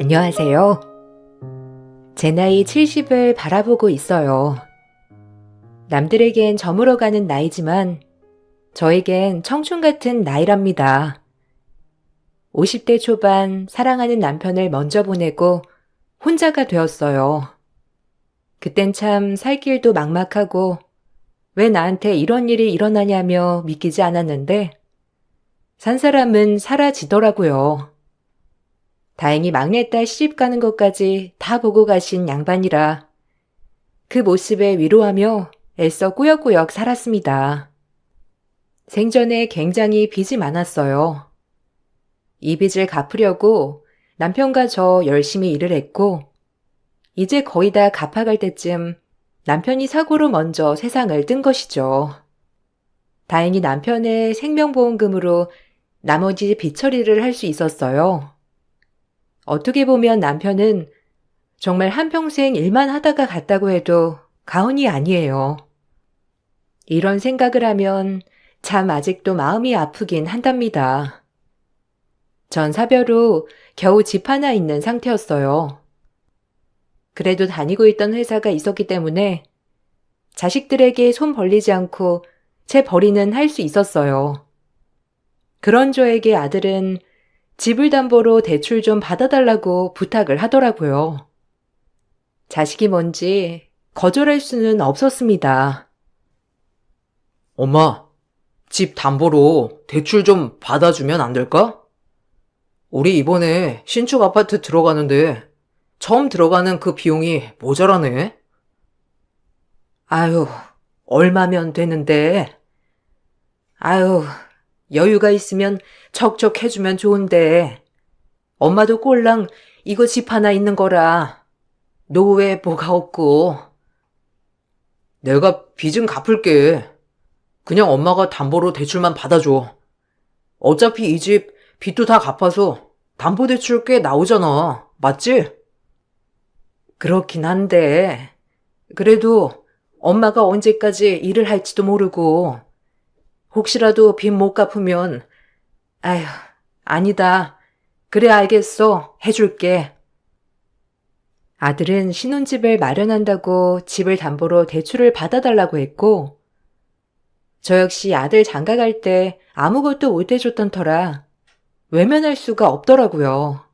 안녕하세요. 제 나이 70을 바라보고 있어요. 남들에겐 저물어가는 나이지만 저에겐 청춘 같은 나이랍니다. 50대 초반 사랑하는 남편을 먼저 보내고 혼자가 되었어요. 그땐 참 살 길도 막막하고 왜 나한테 이런 일이 일어나냐며 믿기지 않았는데 산 사람은 사라지더라고요. 다행히 막내딸 시집 가는 것까지 다 보고 가신 양반이라 그 모습에 위로하며 애써 꾸역꾸역 살았습니다. 생전에 굉장히 빚이 많았어요. 이 빚을 갚으려고 남편과 저 열심히 일을 했고 이제 거의 다 갚아갈 때쯤 남편이 사고로 먼저 세상을 뜬 것이죠. 다행히 남편의 생명보험금으로 나머지 빚 처리를 할 수 있었어요. 어떻게 보면 남편은 정말 한평생 일만 하다가 갔다고 해도 가언이 아니에요. 이런 생각을 하면 참 아직도 마음이 아프긴 한답니다. 전 사별 후 겨우 집 하나 있는 상태였어요. 그래도 다니고 있던 회사가 있었기 때문에 자식들에게 손 벌리지 않고 제 벌이는 할 수 있었어요. 그런 저에게 아들은 집을 담보로 대출 좀 받아달라고 부탁을 하더라고요. 자식이 뭔지 거절할 수는 없었습니다. 엄마, 집 담보로 대출 좀 받아주면 안 될까? 우리 이번에 신축 아파트 들어가는데 처음 들어가는 그 비용이 모자라네. 아유, 얼마면 되는데. 아유, 여유가 있으면 척척 해주면 좋은데. 엄마도 꼴랑 이거 집 하나 있는 거라. 노후에 뭐가 없고. 내가 빚은 갚을게. 그냥 엄마가 담보로 대출만 받아줘. 어차피 이 집 빚도 다 갚아서 담보대출 꽤 나오잖아. 맞지? 그렇긴 한데. 그래도 엄마가 언제까지 일을 할지도 모르고. 혹시라도 빚 못 갚으면, 아휴, 아니다. 그래 알겠어. 해줄게. 아들은 신혼집을 마련한다고 집을 담보로 대출을 받아달라고 했고, 저 역시 아들 장가 갈 때 아무것도 못 해줬던 터라 외면할 수가 없더라고요.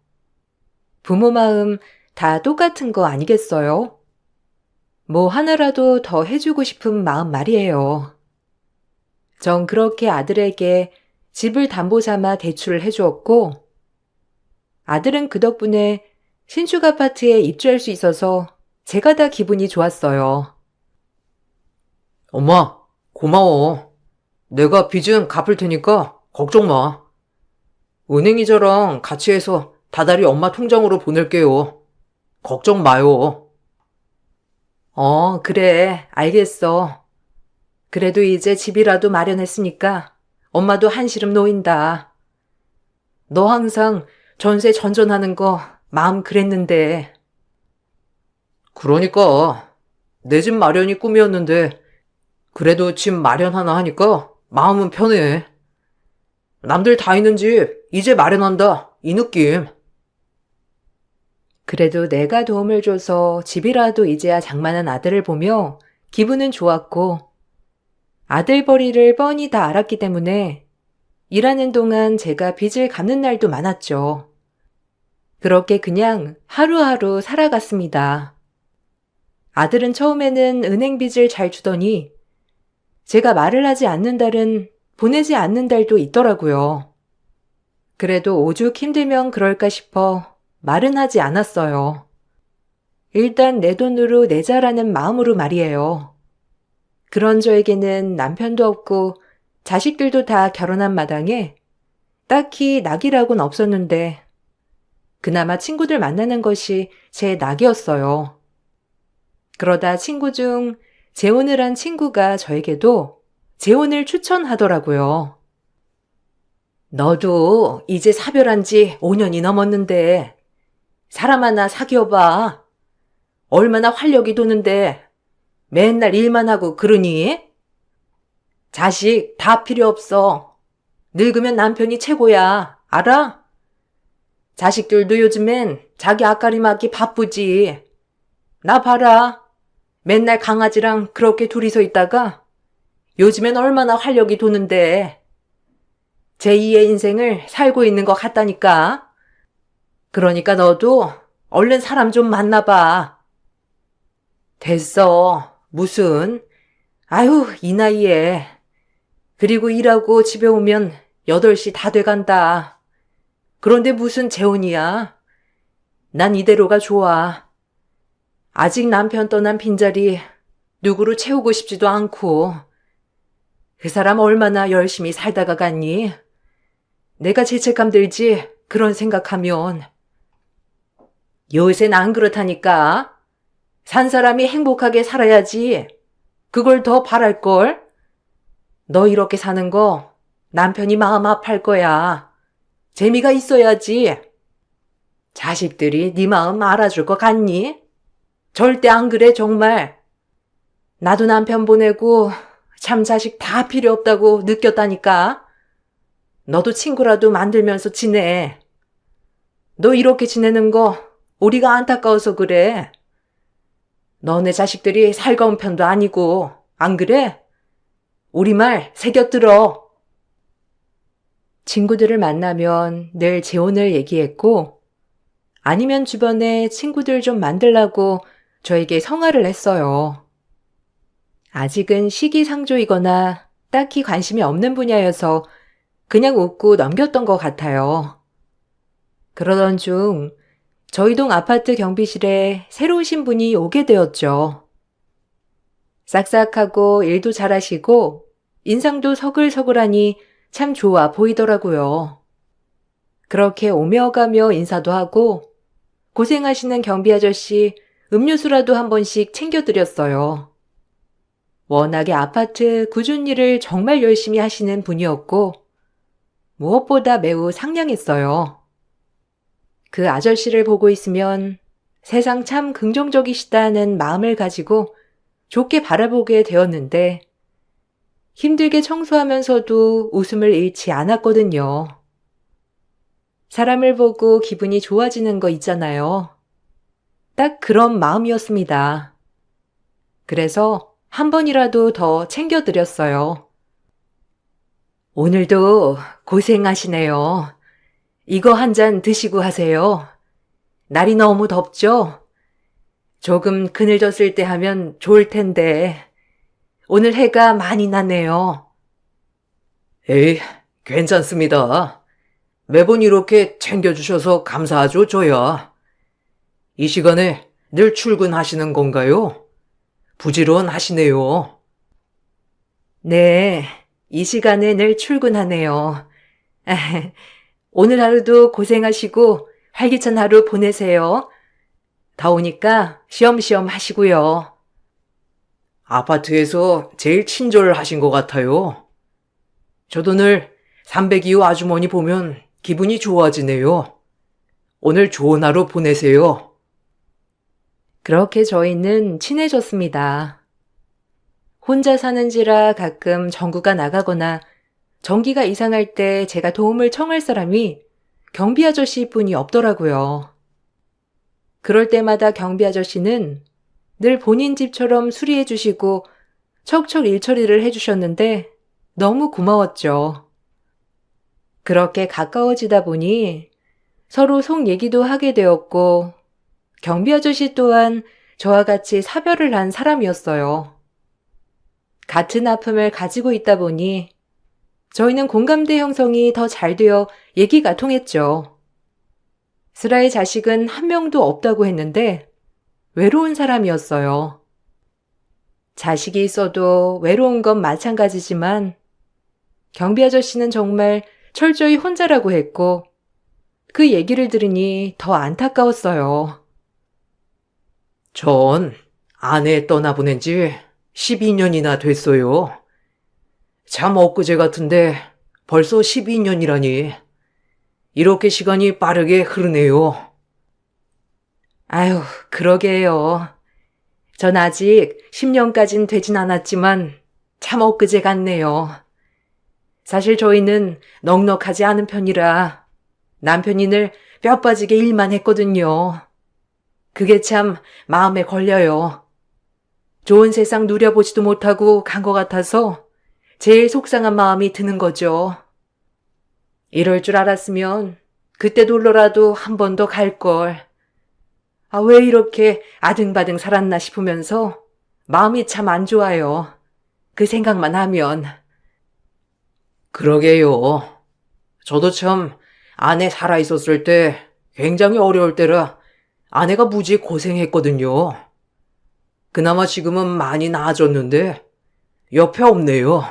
부모 마음 다 똑같은 거 아니겠어요? 뭐 하나라도 더 해주고 싶은 마음 말이에요. 전 그렇게 아들에게 집을 담보 삼아 대출을 해주었고, 아들은 그 덕분에 신축 아파트에 입주할 수 있어서 제가 다 기분이 좋았어요. 엄마, 고마워. 내가 빚은 갚을 테니까 걱정 마. 은행 이자랑 같이 해서 다달이 엄마 통장으로 보낼게요. 걱정 마요. 그래, 알겠어. 그래도 이제 집이라도 마련했으니까 엄마도 한시름 놓인다. 너 항상 전세 전전하는 거 마음 그랬는데. 그러니까 내 집 마련이 꿈이었는데 그래도 집 마련 하나 하니까 마음은 편해. 남들 다 있는 집 이제 마련한다. 이 느낌. 그래도 내가 도움을 줘서 집이라도 이제야 장만한 아들을 보며 기분은 좋았고, 아들벌이를 뻔히 다 알았기 때문에 일하는 동안 제가 빚을 갚는 날도 많았죠. 그렇게 그냥 하루하루 살아갔습니다. 아들은 처음에는 은행 빚을 잘 주더니 제가 말을 하지 않는 달은 보내지 않는 달도 있더라고요. 그래도 오죽 힘들면 그럴까 싶어 말은 하지 않았어요. 일단 내 돈으로 내자라는 마음으로 말이에요. 그런 저에게는 남편도 없고 자식들도 다 결혼한 마당에 딱히 낙이라고는 없었는데 그나마 친구들 만나는 것이 제 낙이었어요. 그러다 친구 중 재혼을 한 친구가 저에게도 재혼을 추천하더라고요. 너도 이제 사별한 지 5년이 넘었는데 사람 하나 사귀어봐. 얼마나 활력이 도는데 맨날 일만 하고 그러니? 자식 다 필요 없어. 늙으면 남편이 최고야. 알아? 자식들도 요즘엔 자기 앞가림하기 바쁘지. 나 봐라. 맨날 강아지랑 그렇게 둘이서 있다가 요즘엔 얼마나 활력이 도는데. 제2의 인생을 살고 있는 것 같다니까. 그러니까 너도 얼른 사람 좀 만나봐. 됐어. 무슨. 아유, 이 나이에. 그리고 일하고 집에 오면 8시 다 돼간다. 그런데 무슨 재혼이야? 난 이대로가 좋아. 아직 남편 떠난 빈자리 누구로 채우고 싶지도 않고. 그 사람 얼마나 열심히 살다가 갔니? 내가 죄책감 들지, 그런 생각하면. 요새는 안 그렇다니까. 산 사람이 행복하게 살아야지. 그걸 더 바랄걸? 너 이렇게 사는 거 남편이 마음 아파할 거야. 재미가 있어야지. 자식들이 네 마음 알아줄 것 같니? 절대 안 그래, 정말. 나도 남편 보내고 참 자식 다 필요 없다고 느꼈다니까. 너도 친구라도 만들면서 지내. 너 이렇게 지내는 거 우리가 안타까워서 그래. 너네 자식들이 살가운 편도 아니고, 안 그래? 우리 말 새겨 들어. 친구들을 만나면 늘 재혼을 얘기했고, 아니면 주변에 친구들 좀 만들라고 저에게 성화를 했어요. 아직은 시기상조이거나 딱히 관심이 없는 분야여서 그냥 웃고 넘겼던 것 같아요. 그러던 중 저희 동 아파트 경비실에 새로 오신 분이 오게 되었죠. 싹싹하고 일도 잘하시고 인상도 서글서글하니 참 좋아 보이더라고요. 그렇게 오며 가며 인사도 하고 고생하시는 경비 아저씨 음료수라도 한 번씩 챙겨드렸어요. 워낙에 아파트 꾸준 일을 정말 열심히 하시는 분이었고 무엇보다 매우 상냥했어요. 그 아저씨를 보고 있으면 세상 참 긍정적이시다는 마음을 가지고 좋게 바라보게 되었는데 힘들게 청소하면서도 웃음을 잃지 않았거든요. 사람을 보고 기분이 좋아지는 거 있잖아요. 딱 그런 마음이었습니다. 그래서 한 번이라도 더 챙겨드렸어요. 오늘도 고생하시네요. 이거 한 잔 드시고 하세요. 날이 너무 덥죠? 조금 그늘졌을 때 하면 좋을 텐데 오늘 해가 많이 나네요. 에이, 괜찮습니다. 매번 이렇게 챙겨주셔서 감사하죠, 저야. 이 시간에 늘 출근하시는 건가요? 부지런하시네요. 네, 이 시간에 늘 출근하네요. 오늘 하루도 고생하시고 활기찬 하루 보내세요. 더우니까 쉬엄쉬엄 하시고요. 아파트에서 제일 친절하신 것 같아요. 저도 늘 302호 아주머니 보면 기분이 좋아지네요. 오늘 좋은 하루 보내세요. 그렇게 저희는 친해졌습니다. 혼자 사는지라 가끔 전구가 나가거나 전기가 이상할 때 제가 도움을 청할 사람이 경비 아저씨뿐이 없더라고요. 그럴 때마다 경비 아저씨는 늘 본인 집처럼 수리해 주시고 척척 일처리를 해 주셨는데 너무 고마웠죠. 그렇게 가까워지다 보니 서로 속 얘기도 하게 되었고 경비 아저씨 또한 저와 같이 사별을 한 사람이었어요. 같은 아픔을 가지고 있다 보니 저희는 공감대 형성이 더 잘 되어 얘기가 통했죠. 슬아의 자식은 한 명도 없다고 했는데 외로운 사람이었어요. 자식이 있어도 외로운 건 마찬가지지만 경비 아저씨는 정말 철저히 혼자라고 했고 그 얘기를 들으니 더 안타까웠어요. 전 아내 떠나보낸 지 12년이나 됐어요. 참 엊그제 같은데 벌써 12년이라니. 이렇게 시간이 빠르게 흐르네요. 아유, 그러게요. 전 아직 10년까진 되진 않았지만 참 엊그제 같네요. 사실 저희는 넉넉하지 않은 편이라 남편이 늘 뼈 빠지게 일만 했거든요. 그게 참 마음에 걸려요. 좋은 세상 누려보지도 못하고 간 것 같아서 제일 속상한 마음이 드는 거죠. 이럴 줄 알았으면 그때 놀러라도 한 번 더 갈걸. 아, 왜 이렇게 아등바등 살았나 싶으면서 마음이 참 안 좋아요. 그 생각만 하면. 그러게요. 저도 참 아내 살아있었을 때 굉장히 어려울 때라 아내가 무지 고생했거든요. 그나마 지금은 많이 나아졌는데 옆에 없네요.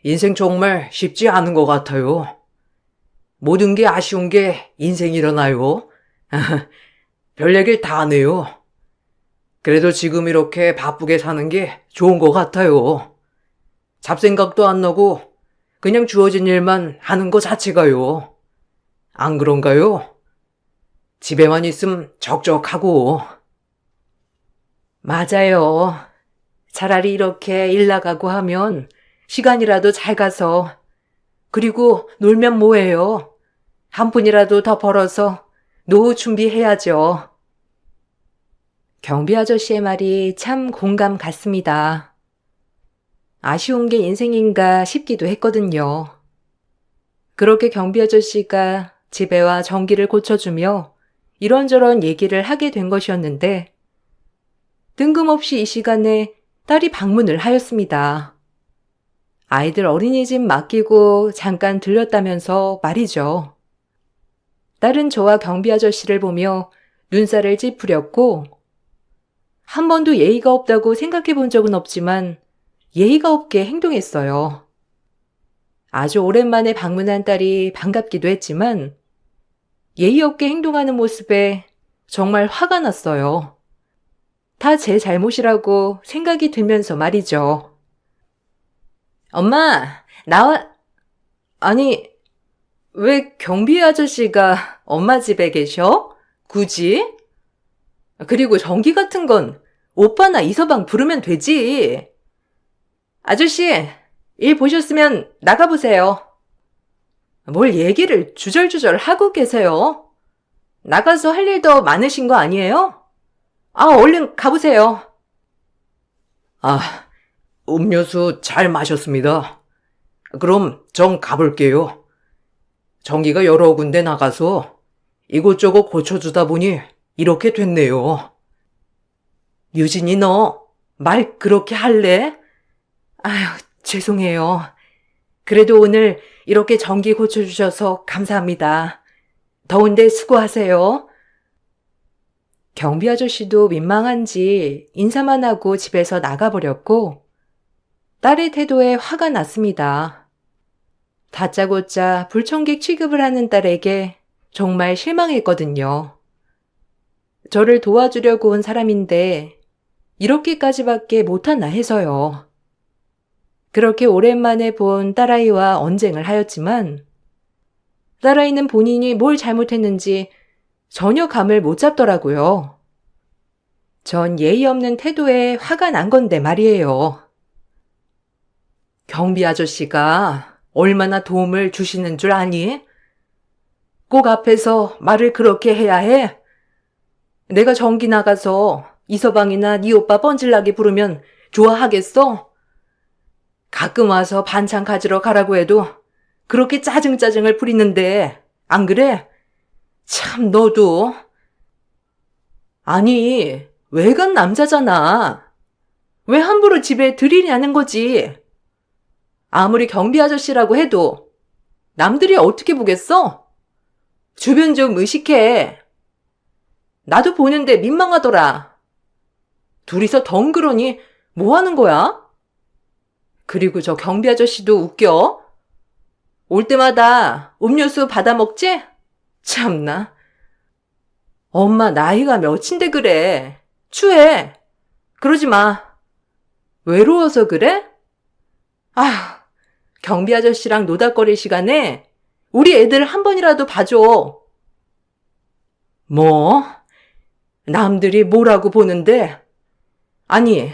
인생 정말 쉽지 않은 것 같아요. 모든 게 아쉬운 게 인생이라나요? 별 얘기를 다 하네요. 그래도 지금 이렇게 바쁘게 사는 게 좋은 것 같아요. 잡생각도 안 나고 그냥 주어진 일만 하는 것 자체가요. 안 그런가요? 집에만 있으면 적적하고. 맞아요. 차라리 이렇게 일 나가고 하면 시간이라도 잘 가서, 그리고 놀면 뭐해요. 한 푼이라도 더 벌어서 노후 준비해야죠. 경비 아저씨의 말이 참 공감 갔습니다. 아쉬운 게 인생인가 싶기도 했거든요. 그렇게 경비 아저씨가 집에와 전기를 고쳐주며 이런저런 얘기를 하게 된 것이었는데, 뜬금없이 이 시간에 딸이 방문을 하였습니다. 아이들 어린이집 맡기고 잠깐 들렸다면서 말이죠. 딸은 저와 경비 아저씨를 보며 눈살을 찌푸렸고, 한 번도 예의가 없다고 생각해 본 적은 없지만 예의가 없게 행동했어요. 아주 오랜만에 방문한 딸이 반갑기도 했지만 예의 없게 행동하는 모습에 정말 화가 났어요. 다 제 잘못이라고 생각이 들면서 말이죠. 엄마, 아니, 왜 경비 아저씨가 엄마 집에 계셔? 굳이? 그리고 전기 같은 건 오빠나 이서방 부르면 되지. 아저씨, 일 보셨으면 나가보세요. 뭘 얘기를 주절주절 하고 계세요? 나가서 할 일 더 많으신 거 아니에요? 아, 얼른 가보세요. 아, 음료수 잘 마셨습니다. 그럼 전 가볼게요. 전기가 여러 군데 나가서 이곳저곳 고쳐주다 보니 이렇게 됐네요. 유진이 너 말 그렇게 할래? 아휴, 죄송해요. 그래도 오늘 이렇게 전기 고쳐주셔서 감사합니다. 더운데 수고하세요. 경비 아저씨도 민망한지 인사만 하고 집에서 나가버렸고, 딸의 태도에 화가 났습니다. 다짜고짜 불청객 취급을 하는 딸에게 정말 실망했거든요. 저를 도와주려고 온 사람인데 이렇게까지밖에 못하나 해서요. 그렇게 오랜만에 본 딸아이와 언쟁을 하였지만 딸아이는 본인이 뭘 잘못했는지 전혀 감을 못 잡더라고요. 전 예의 없는 태도에 화가 난 건데 말이에요. 경비 아저씨가 얼마나 도움을 주시는 줄 아니? 꼭 앞에서 말을 그렇게 해야 해? 내가 전기 나가서 이서방이나 네 오빠 뻔질나게 부르면 좋아하겠어? 가끔 와서 반찬 가지러 가라고 해도 그렇게 짜증짜증을 부리는데 안 그래? 참 너도. 아니, 외간 남자잖아. 왜 함부로 집에 들이냐는 거지. 아무리 경비 아저씨라고 해도 남들이 어떻게 보겠어? 주변 좀 의식해. 나도 보는데 민망하더라. 둘이서 덩그러니 뭐 하는 거야? 그리고 저 경비 아저씨도 웃겨. 올 때마다 음료수 받아 먹지? 참나. 엄마 나이가 몇인데 그래. 추해. 그러지 마. 외로워서 그래? 아, 경비 아저씨랑 노닥거릴 시간에 우리 애들 한 번이라도 봐줘. 뭐? 남들이 뭐라고 보는데? 아니,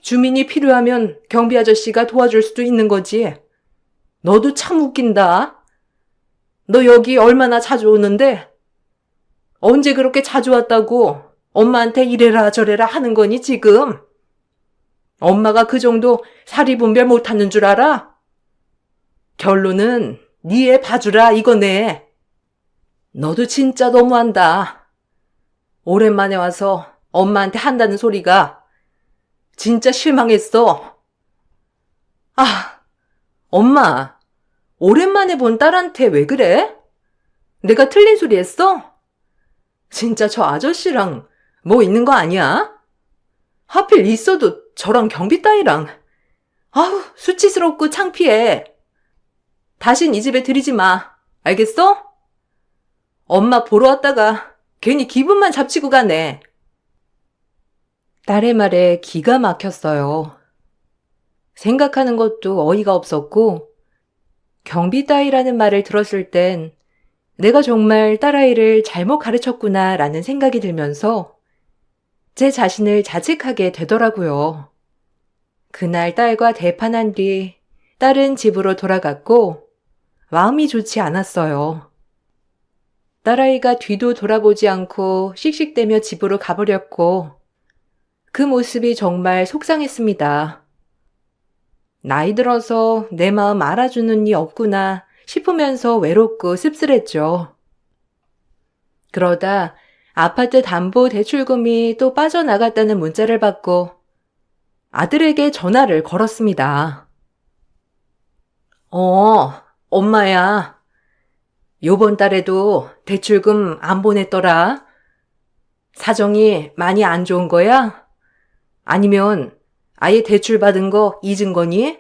주민이 필요하면 경비 아저씨가 도와줄 수도 있는 거지. 너도 참 웃긴다. 너 여기 얼마나 자주 오는데? 언제 그렇게 자주 왔다고 엄마한테 이래라 저래라 하는 거니 지금? 엄마가 그 정도 사리분별 못하는 줄 알아? 결론은 네 애 봐주라 이거네. 너도 진짜 너무한다. 오랜만에 와서 엄마한테 한다는 소리가 진짜 실망했어. 아, 엄마, 오랜만에 본 딸한테 왜 그래? 내가 틀린 소리 했어? 진짜 저 아저씨랑 뭐 있는 거 아니야? 하필 있어도 저랑 경비 따위랑. 아우, 수치스럽고 창피해. 다신 이 집에 들이지 마. 알겠어? 엄마 보러 왔다가 괜히 기분만 잡치고 가네. 딸의 말에 기가 막혔어요. 생각하는 것도 어이가 없었고, 경비 따위라는 말을 들었을 땐 내가 정말 딸아이를 잘못 가르쳤구나 라는 생각이 들면서 제 자신을 자책하게 되더라고요. 그날 딸과 대판한 뒤 딸은 집으로 돌아갔고 마음이 좋지 않았어요. 딸아이가 뒤도 돌아보지 않고 씩씩대며 집으로 가버렸고 그 모습이 정말 속상했습니다. 나이 들어서 내 마음 알아주는 이 없구나 싶으면서 외롭고 씁쓸했죠. 그러다 아파트 담보 대출금이 또 빠져나갔다는 문자를 받고 아들에게 전화를 걸었습니다. 엄마야. 요번 달에도 대출금 안 보냈더라. 사정이 많이 안 좋은 거야? 아니면 아예 대출 받은 거 잊은 거니?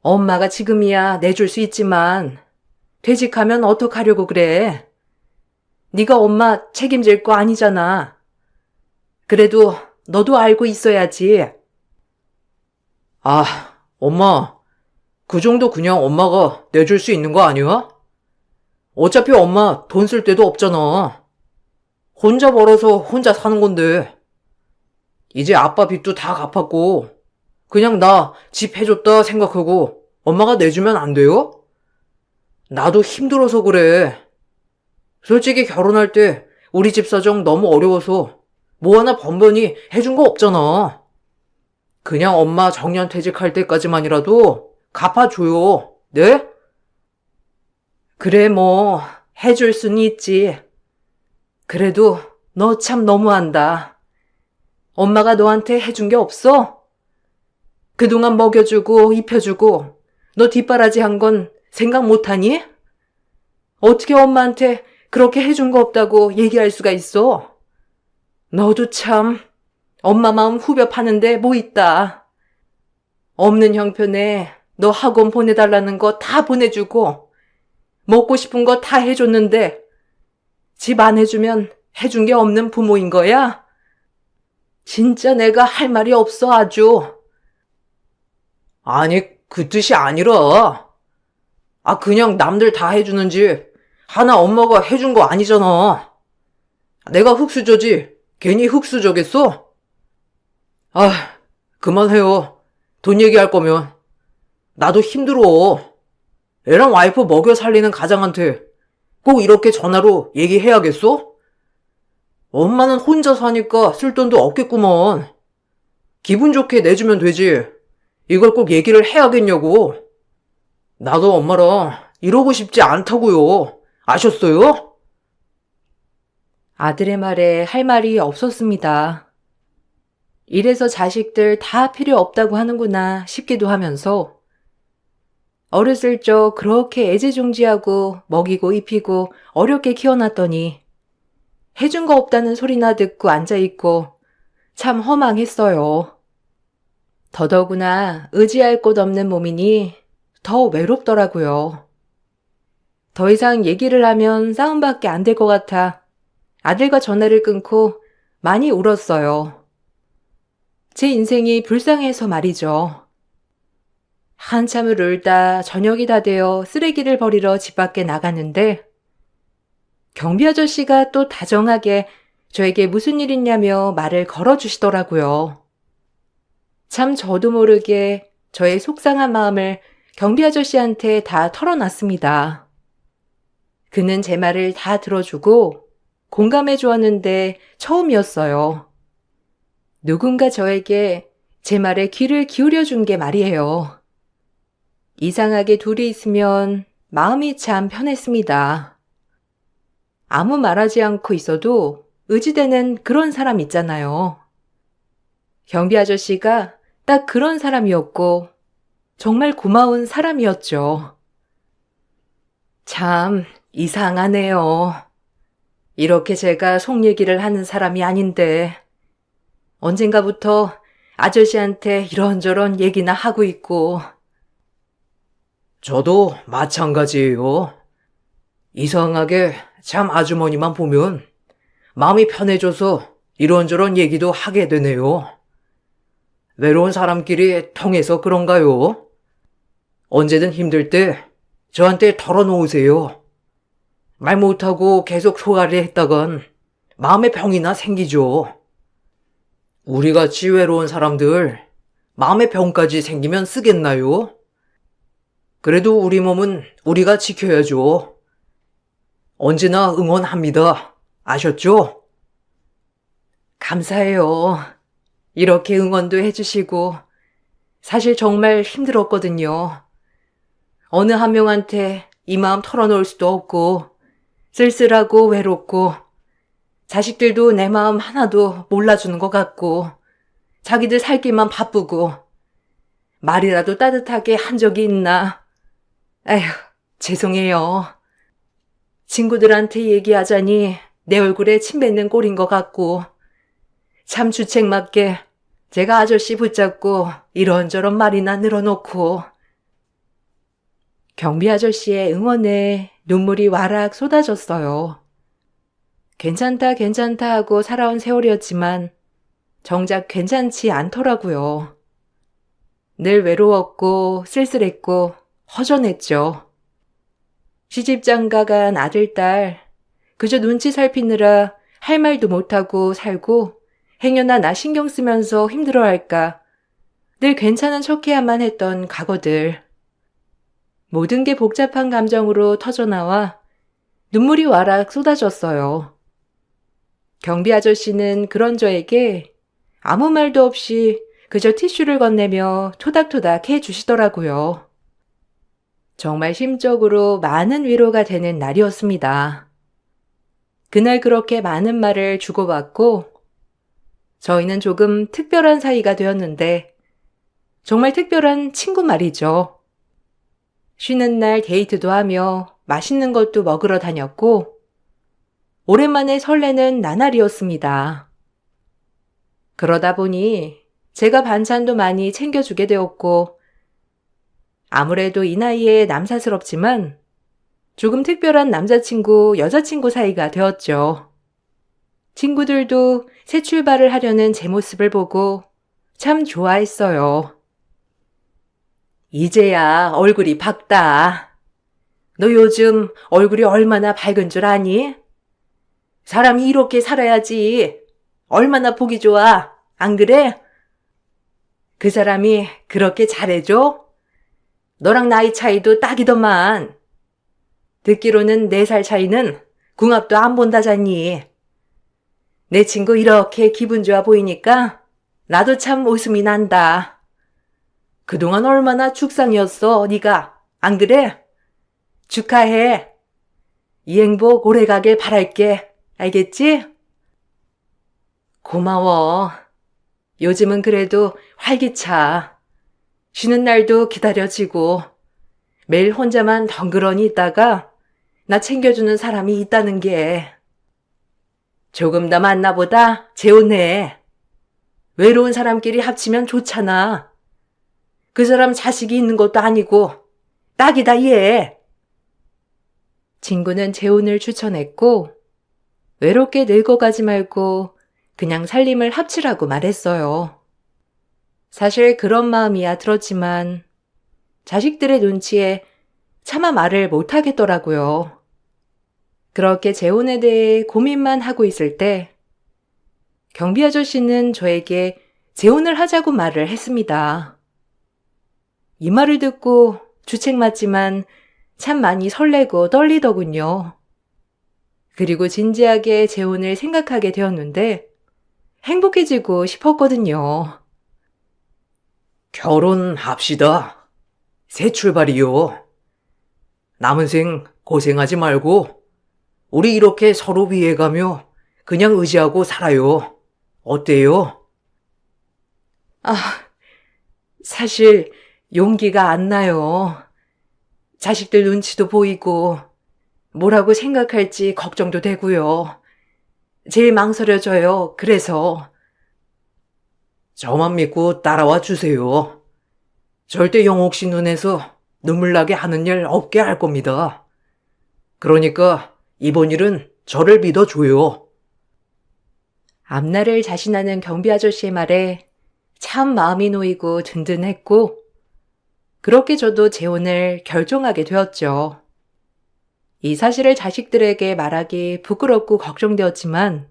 엄마가 지금이야 내줄 수 있지만 퇴직하면 어떡하려고 그래? 네가 엄마 책임질 거 아니잖아. 그래도 너도 알고 있어야지. 아, 엄마. 그 정도 그냥 엄마가 내줄 수 있는 거 아니야? 어차피 엄마 돈 쓸 데도 없잖아. 혼자 벌어서 혼자 사는 건데. 이제 아빠 빚도 다 갚았고 그냥 나 집 해줬다 생각하고 엄마가 내주면 안 돼요? 나도 힘들어서 그래. 솔직히 결혼할 때 우리 집 사정 너무 어려워서 뭐 하나 번번이 해준 거 없잖아. 그냥 엄마 정년 퇴직할 때까지만이라도 갚아줘요. 네? 그래 뭐 해줄 수는 있지. 그래도 너 참 너무한다. 엄마가 너한테 해준 게 없어? 그동안 먹여주고 입혀주고 너 뒷바라지 한 건 생각 못하니? 어떻게 엄마한테 그렇게 해준 거 없다고 얘기할 수가 있어? 너도 참 엄마 마음 후벼 파는데 뭐 있다. 없는 형편에 너 학원 보내달라는 거 다 보내주고 먹고 싶은 거 다 해줬는데 집 안 해주면 해준 게 없는 부모인 거야? 진짜 내가 할 말이 없어 아주. 아니, 그 뜻이 아니라. 그냥 남들 다 해주는 집 하나 엄마가 해준 거 아니잖아. 내가 흙수저지 괜히 흙수저겠어? 그만해요. 돈 얘기할 거면. 나도 힘들어. 애랑 와이프 먹여 살리는 가장한테 꼭 이렇게 전화로 얘기해야겠어? 엄마는 혼자 사니까 쓸 돈도 없겠구먼. 기분 좋게 내주면 되지. 이걸 꼭 얘기를 해야겠냐고. 나도 엄마랑 이러고 싶지 않다고요. 아셨어요? 아들의 말에 할 말이 없었습니다. 이래서 자식들 다 필요 없다고 하는구나 싶기도 하면서 어렸을 적 그렇게 애지중지하고 먹이고 입히고 어렵게 키워놨더니 해준 거 없다는 소리나 듣고 앉아있고 참 허망했어요. 더더구나 의지할 곳 없는 몸이니 더 외롭더라고요. 더 이상 얘기를 하면 싸움밖에 안 될 것 같아 아들과 전화를 끊고 많이 울었어요. 제 인생이 불쌍해서 말이죠. 한참을 울다 저녁이 다 되어 쓰레기를 버리러 집 밖에 나갔는데 경비 아저씨가 또 다정하게 저에게 무슨 일 있냐며 말을 걸어주시더라고요. 참 저도 모르게 저의 속상한 마음을 경비 아저씨한테 다 털어놨습니다. 그는 제 말을 다 들어주고 공감해 주었는데 처음이었어요. 누군가 저에게 제 말에 귀를 기울여 준 게 말이에요. 이상하게 둘이 있으면 마음이 참 편했습니다. 아무 말하지 않고 있어도 의지되는 그런 사람 있잖아요. 경비 아저씨가 딱 그런 사람이었고 정말 고마운 사람이었죠. 참 이상하네요. 이렇게 제가 속 얘기를 하는 사람이 아닌데 언젠가부터 아저씨한테 이런저런 얘기나 하고 있고. 저도 마찬가지예요. 이상하게 참 아주머니만 보면 마음이 편해져서 이런저런 얘기도 하게 되네요. 외로운 사람끼리 통해서 그런가요? 언제든 힘들 때 저한테 털어놓으세요. 말 못하고 계속 소화를 했다간 마음의 병이나 생기죠. 우리같이 외로운 사람들 마음의 병까지 생기면 쓰겠나요? 그래도 우리 몸은 우리가 지켜야죠. 언제나 응원합니다. 아셨죠? 감사해요. 이렇게 응원도 해주시고 사실 정말 힘들었거든요. 어느 한 명한테 이 마음 털어놓을 수도 없고 쓸쓸하고 외롭고 자식들도 내 마음 하나도 몰라주는 것 같고 자기들 살 길만 바쁘고 말이라도 따뜻하게 한 적이 있나. 에휴, 죄송해요. 친구들한테 얘기하자니 내 얼굴에 침 뱉는 꼴인 것 같고 참 주책맞게 제가 아저씨 붙잡고 이런저런 말이나 늘어놓고. 경비 아저씨의 응원에 눈물이 와락 쏟아졌어요. 괜찮다 괜찮다 하고 살아온 세월이었지만 정작 괜찮지 않더라고요. 늘 외로웠고 쓸쓸했고 허전했죠. 시집장가 간 아들, 딸 그저 눈치 살피느라 할 말도 못하고 살고 행여나 나 신경 쓰면서 힘들어할까 늘 괜찮은 척해야만 했던 과거들. 모든 게 복잡한 감정으로 터져나와 눈물이 와락 쏟아졌어요. 경비 아저씨는 그런 저에게 아무 말도 없이 그저 티슈를 건네며 토닥토닥 해주시더라고요. 정말 심적으로 많은 위로가 되는 날이었습니다. 그날 그렇게 많은 말을 주고받고 저희는 조금 특별한 사이가 되었는데 정말 특별한 친구 말이죠. 쉬는 날 데이트도 하며 맛있는 것도 먹으러 다녔고 오랜만에 설레는 나날이었습니다. 그러다 보니 제가 반찬도 많이 챙겨주게 되었고 아무래도 이 나이에 남사스럽지만 조금 특별한 남자친구, 여자친구 사이가 되었죠. 친구들도 새 출발을 하려는 제 모습을 보고 참 좋아했어요. 이제야 얼굴이 밝다. 너 요즘 얼굴이 얼마나 밝은 줄 아니? 사람이 이렇게 살아야지. 얼마나 보기 좋아. 안 그래? 그 사람이 그렇게 잘해줘? 너랑 나이 차이도 딱이더만. 듣기로는 4살 차이는 궁합도 안 본다잖니. 내 친구 이렇게 기분 좋아 보이니까 나도 참 웃음이 난다. 그동안 얼마나 죽상이었어, 네가. 안 그래? 축하해. 이 행복 오래가길 바랄게. 알겠지? 고마워. 요즘은 그래도 활기차. 쉬는 날도 기다려지고 매일 혼자만 덩그러니 있다가 나 챙겨주는 사람이 있다는 게 조금 더 만나보다 재혼해. 외로운 사람끼리 합치면 좋잖아. 그 사람 자식이 있는 것도 아니고 딱이다 얘. 친구는 재혼을 추천했고 외롭게 늙어가지 말고 그냥 살림을 합치라고 말했어요. 사실 그런 마음이야 들었지만 자식들의 눈치에 차마 말을 못하겠더라고요. 그렇게 재혼에 대해 고민만 하고 있을 때 경비 아저씨는 저에게 재혼을 하자고 말을 했습니다. 이 말을 듣고 주책 맞지만 참 많이 설레고 떨리더군요. 그리고 진지하게 재혼을 생각하게 되었는데 행복해지고 싶었거든요. 결혼합시다. 새 출발이요. 남은 생 고생하지 말고 우리 이렇게 서로 위해가며 그냥 의지하고 살아요. 어때요? 아, 사실 용기가 안 나요. 자식들 눈치도 보이고 뭐라고 생각할지 걱정도 되고요. 제일 망설여져요. 그래서 저만 믿고 따라와 주세요. 절대 영옥 씨 눈에서 눈물 나게 하는 일 없게 할 겁니다. 그러니까 이번 일은 저를 믿어줘요. 앞날을 자신하는 경비 아저씨의 말에 참 마음이 놓이고 든든했고 그렇게 저도 재혼을 결정하게 되었죠. 이 사실을 자식들에게 말하기 부끄럽고 걱정되었지만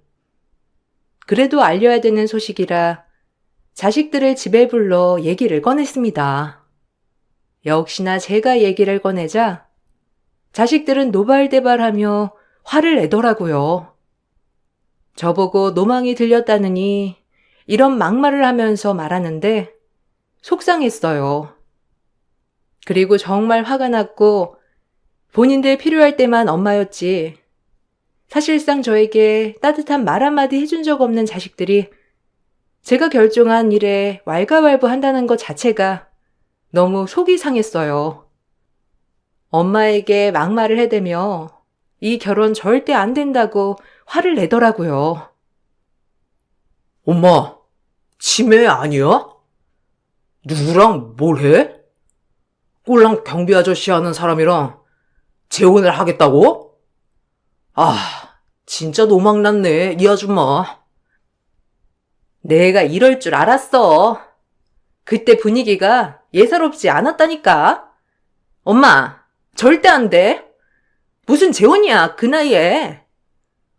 그래도 알려야 되는 소식이라 자식들을 집에 불러 얘기를 꺼냈습니다. 역시나 제가 얘기를 꺼내자 자식들은 노발대발하며 화를 내더라고요. 저보고 노망이 들렸다느니 이런 막말을 하면서 말하는데 속상했어요. 그리고 정말 화가 났고 본인들 필요할 때만 엄마였지 사실상 저에게 따뜻한 말 한마디 해준 적 없는 자식들이 제가 결정한 일에 왈가왈부한다는 것 자체가 너무 속이 상했어요. 엄마에게 막말을 해대며 이 결혼 절대 안 된다고 화를 내더라고요. 엄마, 치매 아니야? 누구랑 뭘 해? 꼴랑 경비 아저씨 하는 사람이랑 재혼을 하겠다고? 아, 진짜 노망났네, 이 아줌마. 내가 이럴 줄 알았어. 그때 분위기가 예사롭지 않았다니까. 엄마, 절대 안 돼. 무슨 재혼이야, 그 나이에.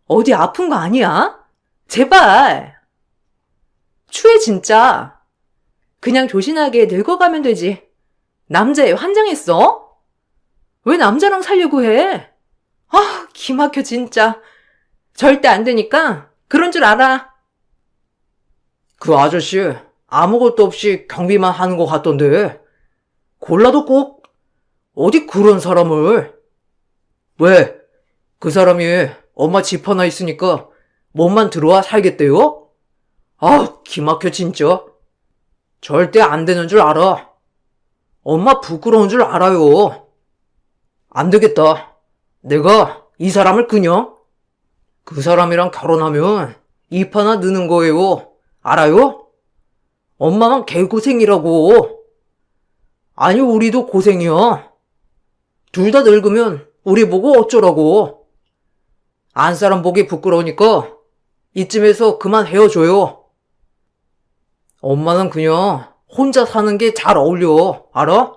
어디 아픈 거 아니야? 제발. 추해, 진짜. 그냥 조신하게 늙어가면 되지. 남자애 환장했어? 왜 남자랑 살려고 해? 아, 기막혀, 진짜. 절대 안 되니까 그런 줄 알아. 그 아저씨 아무것도 없이 경비만 하는 것 같던데 골라도 꼭 어디 그런 사람을. 왜? 그 사람이 엄마 집 하나 있으니까 몸만 들어와 살겠대요? 아, 기막혀 진짜. 절대 안 되는 줄 알아. 엄마 부끄러운 줄 알아요. 안 되겠다. 내가 이 사람을 그냥 그 사람이랑 결혼하면 입 하나 느는 거예요. 알아요? 엄마만 개고생이라고. 아니, 우리도 고생이야. 둘 다 늙으면 우리 보고 어쩌라고. 안 사람 보기 부끄러우니까 이쯤에서 그만 헤어져요. 엄마는 그냥 혼자 사는 게 잘 어울려. 알아?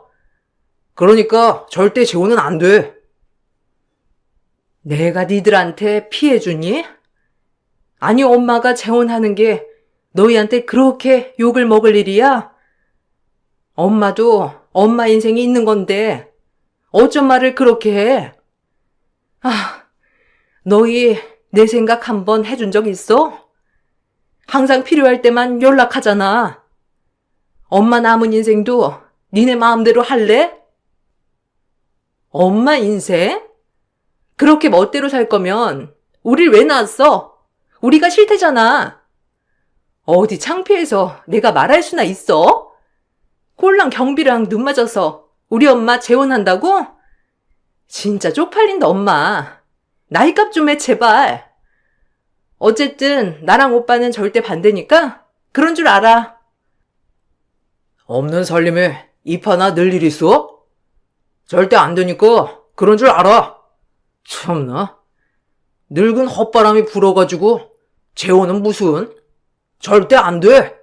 그러니까 절대 재혼은 안 돼. 내가 니들한테 피해주니? 아니, 엄마가 재혼하는 게 너희한테 그렇게 욕을 먹을 일이야? 엄마도 엄마 인생이 있는 건데 어쩜 말을 그렇게 해? 아, 너희 내 생각 한번 해준 적 있어? 항상 필요할 때만 연락하잖아. 엄마 남은 인생도 니네 마음대로 할래? 엄마 인생? 그렇게 멋대로 살 거면 우릴 왜 낳았어? 우리가 싫대잖아. 어디 창피해서 내가 말할 수나 있어? 꼴랑 경비랑 눈 맞아서 우리 엄마 재혼한다고? 진짜 쪽팔린다, 엄마. 나이값 좀 해, 제발. 어쨌든 나랑 오빠는 절대 반대니까 그런 줄 알아. 없는 살림에 입 하나 늘 일 있어? 절대 안 되니까 그런 줄 알아. 참나. 늙은 헛바람이 불어가지고 재혼은 무슨. 절대 안 돼.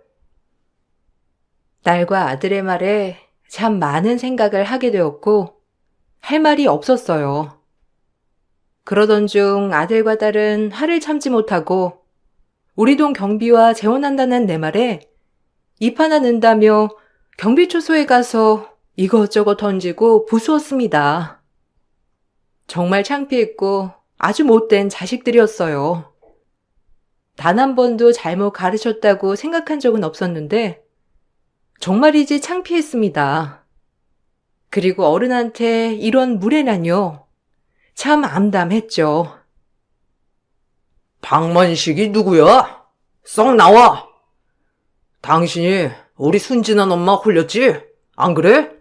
딸과 아들의 말에 참 많은 생각을 하게 되었고 할 말이 없었어요. 그러던 중 아들과 딸은 화를 참지 못하고 우리 동 경비와 재혼한다는 내 말에 입 하나 는다며 경비초소에 가서 이것저것 던지고 부수었습니다. 정말 창피했고 아주 못된 자식들이었어요. 단 한 번도 잘못 가르쳤다고 생각한 적은 없었는데 정말이지 창피했습니다. 그리고 어른한테 이런 무례라뇨. 참 암담했죠. 박만식이 누구야? 썩 나와! 당신이 우리 순진한 엄마 홀렸지? 안 그래?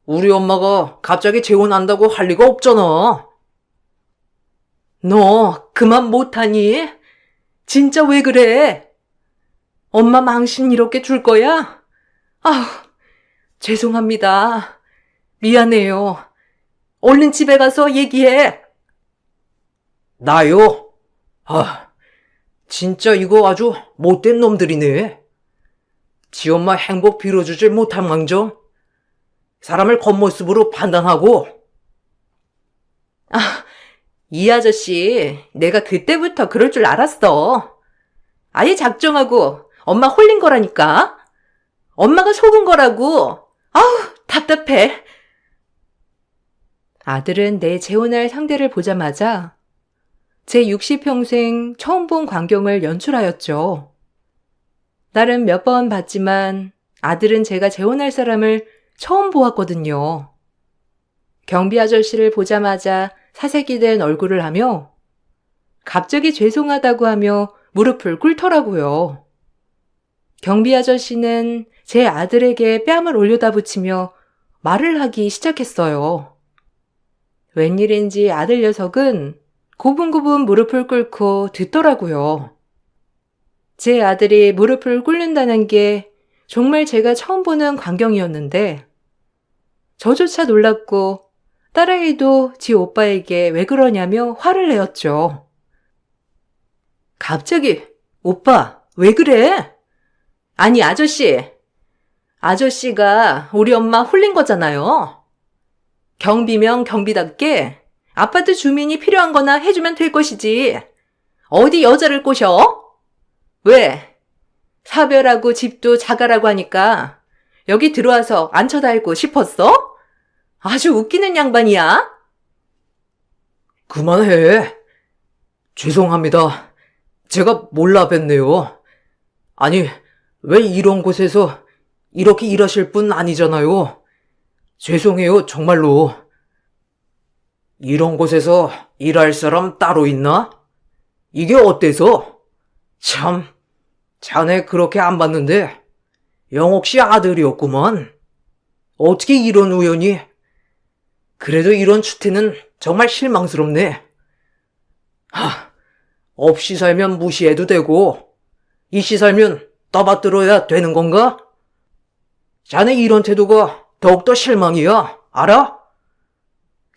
우리 엄마가 갑자기 재혼한다고 할 리가 없잖아. 너 그만 못하니? 진짜 왜 그래? 엄마 망신 이렇게 줄 거야? 아우, 죄송합니다. 미안해요. 얼른 집에 가서 얘기해. 나요? 아, 진짜 이거 아주 못된 놈들이네. 지 엄마 행복 빌어주질 못한 망정 사람을 겉모습으로 판단하고. 이 아저씨, 내가 그때부터 그럴 줄 알았어. 아예 작정하고 엄마 홀린 거라니까. 엄마가 속은 거라고. 아우, 답답해. 아들은 내 재혼할 상대를 보자마자 제 60평생 처음 본 광경을 연출하였죠. 딸은 몇 번 봤지만 아들은 제가 재혼할 사람을 처음 보았거든요. 경비 아저씨를 보자마자 사색이 된 얼굴을 하며 갑자기 죄송하다고 하며 무릎을 꿇더라고요. 경비 아저씨는 제 아들에게 뺨을 올려다 붙이며 말을 하기 시작했어요. 웬일인지 아들 녀석은 고분고분 무릎을 꿇고 듣더라고요. 제 아들이 무릎을 꿇는다는 게 정말 제가 처음 보는 광경이었는데 저조차 놀랐고 딸아이도 지 오빠에게 왜 그러냐며 화를 내었죠. 갑자기 오빠 왜 그래? 아니 아저씨가 우리 엄마 홀린 거잖아요. 경비면 경비답게 아파트 주민이 필요한 거나 해주면 될 것이지. 어디 여자를 꼬셔? 왜? 사별하고 집도 자가라고 하니까 여기 들어와서 앉혀달고 싶었어? 아주 웃기는 양반이야. 그만해. 죄송합니다. 제가 몰라 뵀네요. 아니, 왜 이런 곳에서 이렇게 일하실 분 아니잖아요. 죄송해요, 정말로. 이런 곳에서 일할 사람 따로 있나? 이게 어때서? 참, 자네 그렇게 안 봤는데 영옥 씨 아들이었구먼. 어떻게 이런 우연이? 그래도 이런 추태는 정말 실망스럽네. 없이 살면 무시해도 되고 있이 살면 떠받들어야 되는 건가? 자네 이런 태도가 더욱더 실망이야. 알아?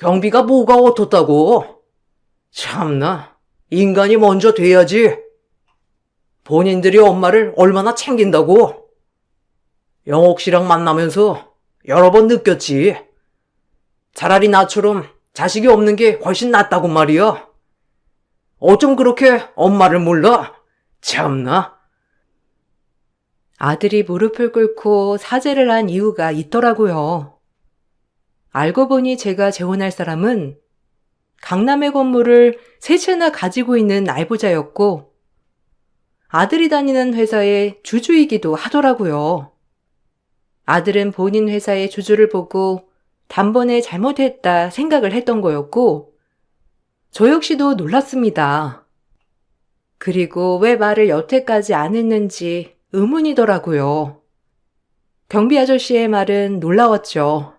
경비가 뭐가 어떻다고? 참나, 인간이 먼저 돼야지. 본인들이 엄마를 얼마나 챙긴다고. 영옥 씨랑 만나면서 여러 번 느꼈지. 차라리 나처럼 자식이 없는 게 훨씬 낫다고 말이야. 어쩜 그렇게 엄마를 몰라? 참나. 아들이 무릎을 꿇고 사죄를 한 이유가 있더라고요. 알고 보니 제가 재혼할 사람은 강남의 건물을 세 채나 가지고 있는 알부자였고 아들이 다니는 회사의 주주이기도 하더라고요. 아들은 본인 회사의 주주를 보고 단번에 잘못했다 생각을 했던 거였고 저 역시도 놀랐습니다. 그리고 왜 말을 여태까지 안 했는지 의문이더라고요. 경비 아저씨의 말은 놀라웠죠.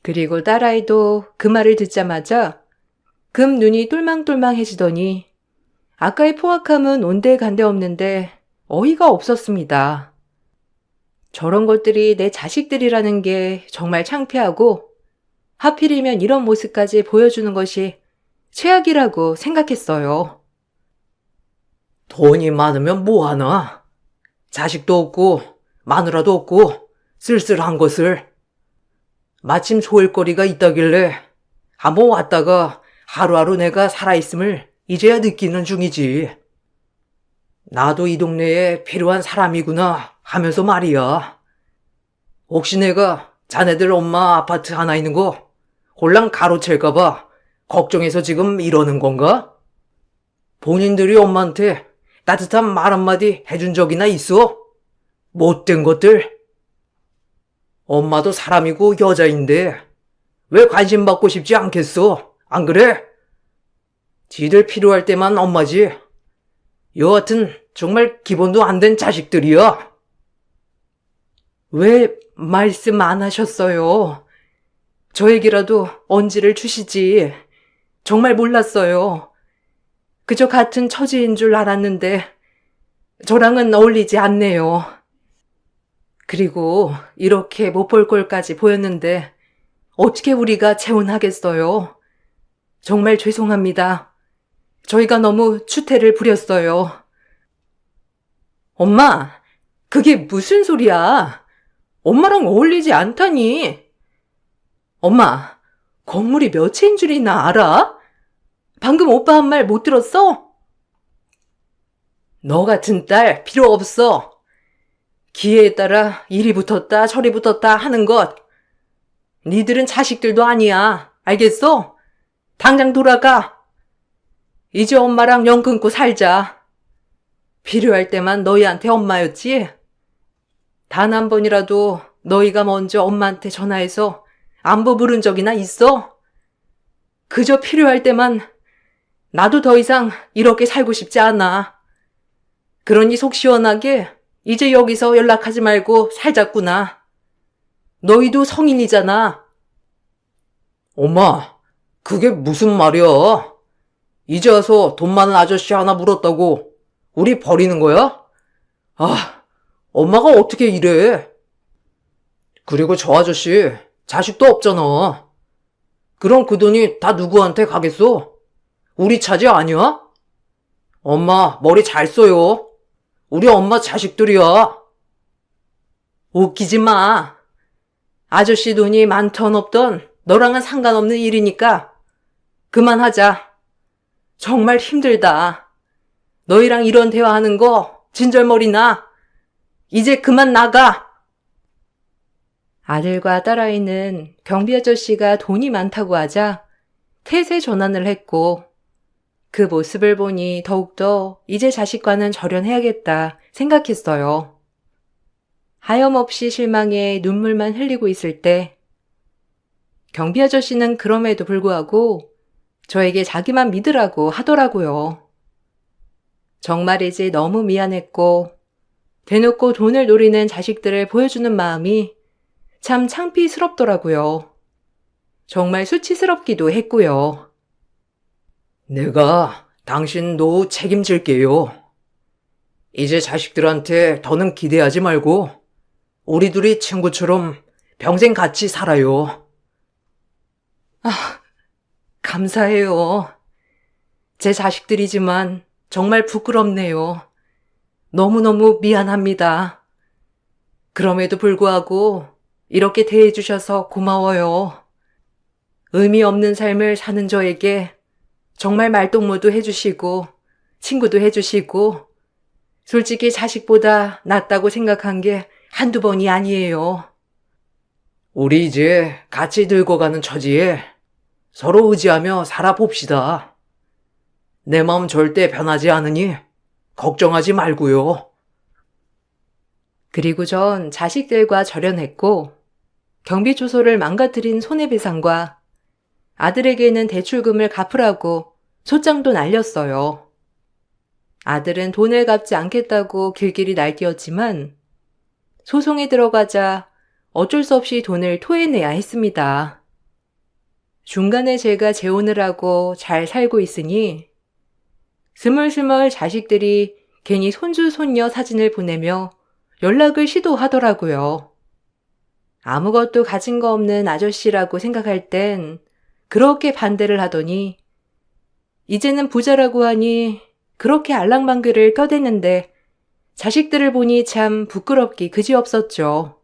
그리고 딸아이도 그 말을 듣자마자 금 눈이 똘망똘망해지더니 아까의 포악함은 온데간데 없는데 어이가 없었습니다. 저런 것들이 내 자식들이라는 게 정말 창피하고 하필이면 이런 모습까지 보여주는 것이 최악이라고 생각했어요. 돈이 많으면 뭐하나? 자식도 없고 마누라도 없고 쓸쓸한 것을. 마침 소일거리가 있다길래 한번 왔다가 하루하루 내가 살아있음을 이제야 느끼는 중이지. 나도 이 동네에 필요한 사람이구나 하면서 말이야. 혹시 내가 자네들 엄마 아파트 하나 있는 거 홀랑 가로챌까봐 걱정해서 지금 이러는 건가? 본인들이 엄마한테 따뜻한 말 한마디 해준 적이나 있어? 못된 것들. 엄마도 사람이고 여자인데 왜 관심 받고 싶지 않겠어? 안 그래? 지들 필요할 때만 엄마지. 여하튼 정말 기본도 안 된 자식들이야. 왜 말씀 안 하셨어요? 저에게라도 언지를 주시지. 정말 몰랐어요. 그저 같은 처지인 줄 알았는데 저랑은 어울리지 않네요. 그리고 이렇게 못 볼 꼴까지 보였는데 어떻게 우리가 재혼하겠어요? 정말 죄송합니다. 저희가 너무 추태를 부렸어요. 엄마, 그게 무슨 소리야? 엄마랑 어울리지 않다니. 엄마, 건물이 몇 채인 줄이나 알아? 방금 오빠 한 말 못 들었어? 너 같은 딸 필요 없어. 기회에 따라 이리 붙었다 저리 붙었다 하는 것. 니들은 자식들도 아니야. 알겠어? 당장 돌아가. 이제 엄마랑 연 끊고 살자. 필요할 때만 너희한테 엄마였지? 단 한 번이라도 너희가 먼저 엄마한테 전화해서 안부 물은 적이나 있어? 그저 필요할 때만 나도 더 이상 이렇게 살고 싶지 않아. 그러니 속 시원하게 이제 여기서 연락하지 말고 살자꾸나. 너희도 성인이잖아. 엄마, 그게 무슨 말이야? 이제 와서 돈 많은 아저씨 하나 물었다고 우리 버리는 거야? 아, 엄마가 어떻게 이래? 그리고 저 아저씨 자식도 없잖아. 그럼 그 돈이 다 누구한테 가겠어? 우리 차지 아니야? 엄마 머리 잘 써요. 우리 엄마 자식들이야. 웃기지 마. 아저씨 돈이 많던 없던 너랑은 상관없는 일이니까 그만하자. 정말 힘들다. 너희랑 이런 대화하는 거 진절머리나. 이제 그만 나가. 아들과 딸아이는 경비 아저씨가 돈이 많다고 하자 태세 전환을 했고 그 모습을 보니 더욱더 이제 자식과는 절연해야겠다 생각했어요. 하염없이 실망해 눈물만 흘리고 있을 때 경비 아저씨는 그럼에도 불구하고 저에게 자기만 믿으라고 하더라고요. 정말 이제 너무 미안했고 대놓고 돈을 노리는 자식들을 보여주는 마음이 참 창피스럽더라고요. 정말 수치스럽기도 했고요. 내가 당신 노후 책임질게요. 이제 자식들한테 더는 기대하지 말고 우리 둘이 친구처럼 평생 같이 살아요. 감사해요. 제 자식들이지만 정말 부끄럽네요. 너무너무 미안합니다. 그럼에도 불구하고 이렇게 대해주셔서 고마워요. 의미 없는 삶을 사는 저에게 정말 말동무도 해주시고 친구도 해주시고 솔직히 자식보다 낫다고 생각한 게 한두 번이 아니에요. 우리 이제 같이 늙어가는 처지에 서로 의지하며 살아봅시다. 내 마음 절대 변하지 않으니 걱정하지 말고요. 그리고 전 자식들과 절연했고 경비초소를 망가뜨린 손해배상과 아들에게는 대출금을 갚으라고 소장도 날렸어요. 아들은 돈을 갚지 않겠다고 길길이 날뛰었지만 소송에 들어가자 어쩔 수 없이 돈을 토해내야 했습니다. 중간에 제가 재혼을 하고 잘 살고 있으니 스멀스멀 자식들이 괜히 손주 손녀 사진을 보내며 연락을 시도하더라고요. 아무것도 가진 거 없는 아저씨라고 생각할 땐 그렇게 반대를 하더니 이제는 부자라고 하니 그렇게 알랑방귀를 껴대는데 자식들을 보니 참 부끄럽기 그지없었죠.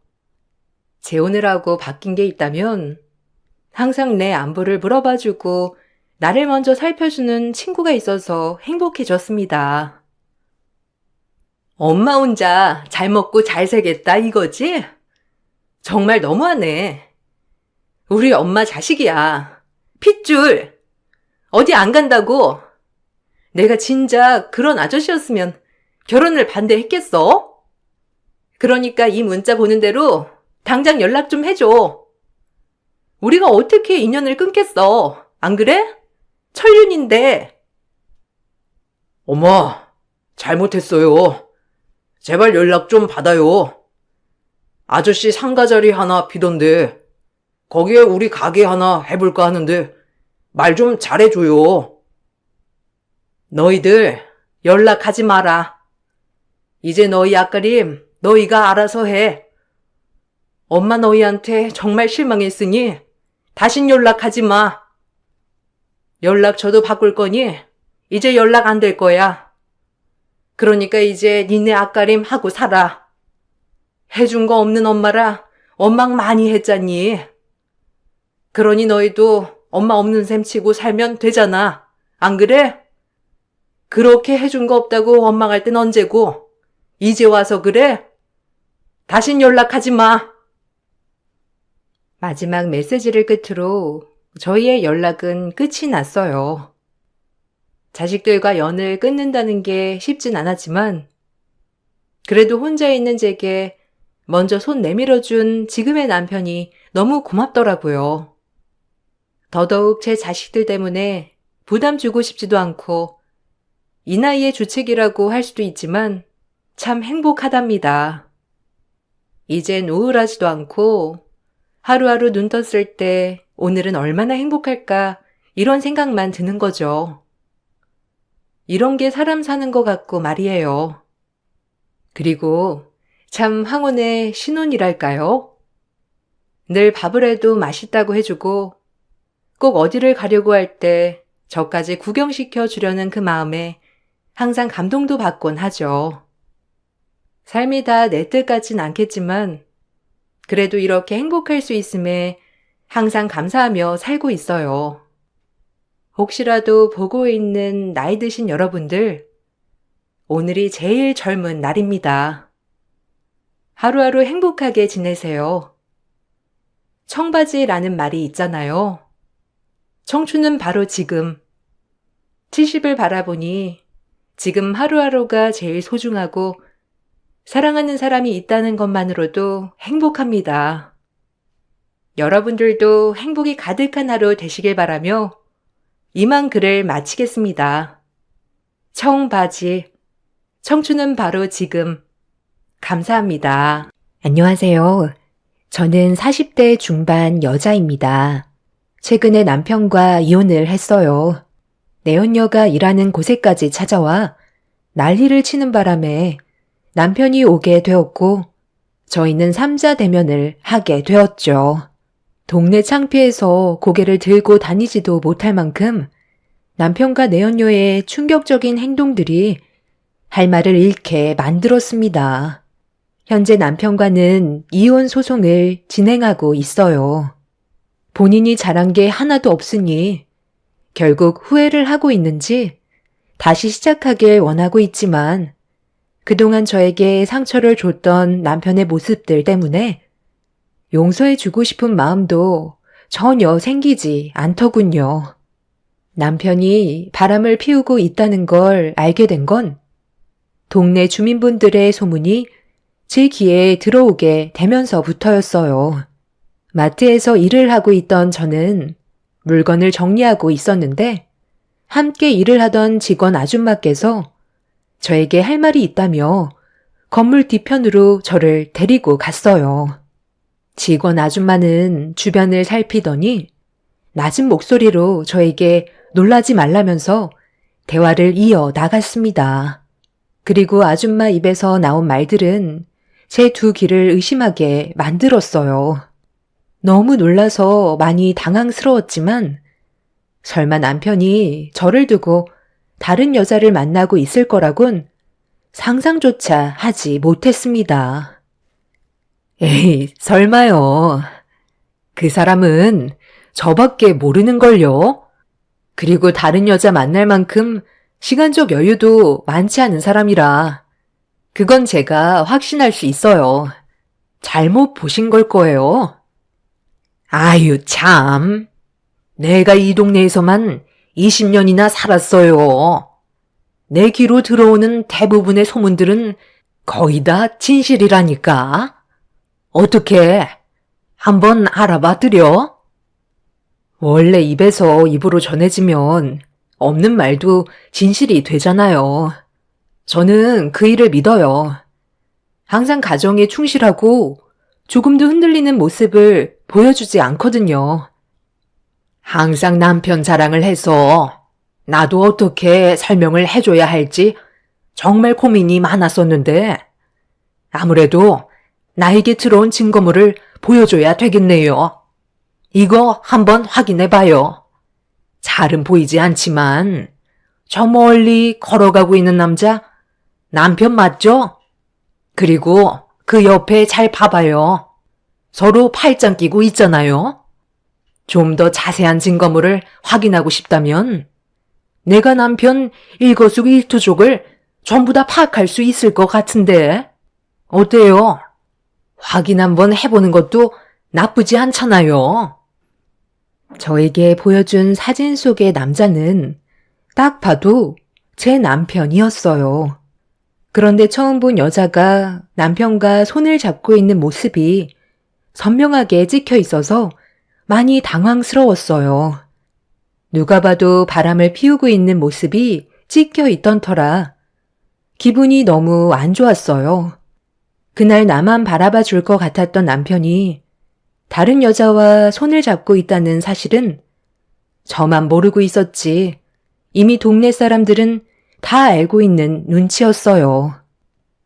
재혼을 하고 바뀐 게 있다면 항상 내 안부를 물어봐주고 나를 먼저 살펴주는 친구가 있어서 행복해졌습니다. 엄마 혼자 잘 먹고 잘 살겠다 이거지? 정말 너무하네. 우리 엄마 자식이야. 핏줄. 어디 안 간다고? 내가 진작 그런 아저씨였으면 결혼을 반대했겠어? 그러니까 이 문자 보는 대로 당장 연락 좀 해줘. 우리가 어떻게 인연을 끊겠어? 안 그래? 천륜인데. 엄마, 잘못했어요. 제발 연락 좀 받아요. 아저씨 상가 자리 하나 비던데 거기에 우리 가게 하나 해볼까 하는데 말 좀 잘해줘요. 너희들 연락하지 마라. 이제 너희 앞가림 너희가 알아서 해. 엄마 너희한테 정말 실망했으니 다신 연락하지 마. 연락처도 바꿀 거니 이제 연락 안 될 거야. 그러니까 이제 니네 앞가림 하고 살아. 해준 거 없는 엄마라 원망 많이 했잖니. 그러니 너희도 엄마 없는 셈 치고 살면 되잖아. 안 그래? 그렇게 해준 거 없다고 원망할 땐 언제고? 이제 와서 그래? 다신 연락하지 마. 마지막 메시지를 끝으로 저희의 연락은 끝이 났어요. 자식들과 연을 끊는다는 게 쉽진 않았지만 그래도 혼자 있는 제게 먼저 손 내밀어준 지금의 남편이 너무 고맙더라고요. 더더욱 제 자식들 때문에 부담 주고 싶지도 않고 이 나이의 주책이라고 할 수도 있지만 참 행복하답니다. 이젠 우울하지도 않고 하루하루 눈 떴을 때 오늘은 얼마나 행복할까 이런 생각만 드는 거죠. 이런 게 사람 사는 것 같고 말이에요. 그리고 참 황혼의 신혼이랄까요? 늘 밥을 해도 맛있다고 해주고 꼭 어디를 가려고 할 때 저까지 구경시켜 주려는 그 마음에 항상 감동도 받곤 하죠. 삶이 다 내 뜻 같진 않겠지만 그래도 이렇게 행복할 수 있음에 항상 감사하며 살고 있어요. 혹시라도 보고 있는 나이 드신 여러분들, 오늘이 제일 젊은 날입니다. 하루하루 행복하게 지내세요. 청바지라는 말이 있잖아요. 청춘은 바로 지금. 70을 바라보니 지금 하루하루가 제일 소중하고 사랑하는 사람이 있다는 것만으로도 행복합니다. 여러분들도 행복이 가득한 하루 되시길 바라며 이만 글을 마치겠습니다. 청바지, 청춘은 바로 지금. 감사합니다. 안녕하세요. 저는 40대 중반 여자입니다. 최근에 남편과 이혼을 했어요. 내연녀가 일하는 곳에까지 찾아와 난리를 치는 바람에 남편이 오게 되었고 저희는 삼자 대면을 하게 되었죠. 동네 창피해서 고개를 들고 다니지도 못할 만큼 남편과 내연녀의 충격적인 행동들이 할 말을 잃게 만들었습니다. 현재 남편과는 이혼 소송을 진행하고 있어요. 본인이 잘한 게 하나도 없으니 결국 후회를 하고 있는지 다시 시작하길 원하고 있지만 그동안 저에게 상처를 줬던 남편의 모습들 때문에 용서해주고 싶은 마음도 전혀 생기지 않더군요. 남편이 바람을 피우고 있다는 걸 알게 된 건 동네 주민분들의 소문이 제 귀에 들어오게 되면서부터였어요. 마트에서 일을 하고 있던 저는 물건을 정리하고 있었는데 함께 일을 하던 직원 아줌마께서 저에게 할 말이 있다며 건물 뒤편으로 저를 데리고 갔어요. 직원 아줌마는 주변을 살피더니 낮은 목소리로 저에게 놀라지 말라면서 대화를 이어 나갔습니다. 그리고 아줌마 입에서 나온 말들은 제 두 귀를 의심하게 만들었어요. 너무 놀라서 많이 당황스러웠지만 설마 남편이 저를 두고 다른 여자를 만나고 있을 거라곤 상상조차 하지 못했습니다. 에이, 설마요. 그 사람은 저밖에 모르는걸요. 그리고 다른 여자 만날 만큼 시간적 여유도 많지 않은 사람이라 그건 제가 확신할 수 있어요. 잘못 보신 걸 거예요. 아유, 참. 내가 이 동네에서만 20년이나 살았어요. 내 귀로 들어오는 대부분의 소문들은 거의 다 진실이라니까. 어떻게 한번 알아봐 드려? 원래 입에서 입으로 전해지면 없는 말도 진실이 되잖아요. 저는 그 일을 믿어요. 항상 가정에 충실하고 조금도 흔들리는 모습을 보여주지 않거든요. 항상 남편 자랑을 해서 나도 어떻게 설명을 해줘야 할지 정말 고민이 많았었는데 아무래도 나에게 들어온 증거물을 보여줘야 되겠네요. 이거 한번 확인해봐요. 잘은 보이지 않지만 저 멀리 걸어가고 있는 남자 남편 맞죠? 그리고 그 옆에 잘 봐봐요. 서로 팔짱 끼고 있잖아요. 좀 더 자세한 증거물을 확인하고 싶다면 내가 남편 일거수일투족을 전부 다 파악할 수 있을 것 같은데 어때요? 확인 한번 해보는 것도 나쁘지 않잖아요. 저에게 보여준 사진 속의 남자는 딱 봐도 제 남편이었어요. 그런데 처음 본 여자가 남편과 손을 잡고 있는 모습이 선명하게 찍혀 있어서 많이 당황스러웠어요. 누가 봐도 바람을 피우고 있는 모습이 찍혀 있던 터라 기분이 너무 안 좋았어요. 그날 나만 바라봐 줄 것 같았던 남편이 다른 여자와 손을 잡고 있다는 사실은 저만 모르고 있었지 이미 동네 사람들은 다 알고 있는 눈치였어요.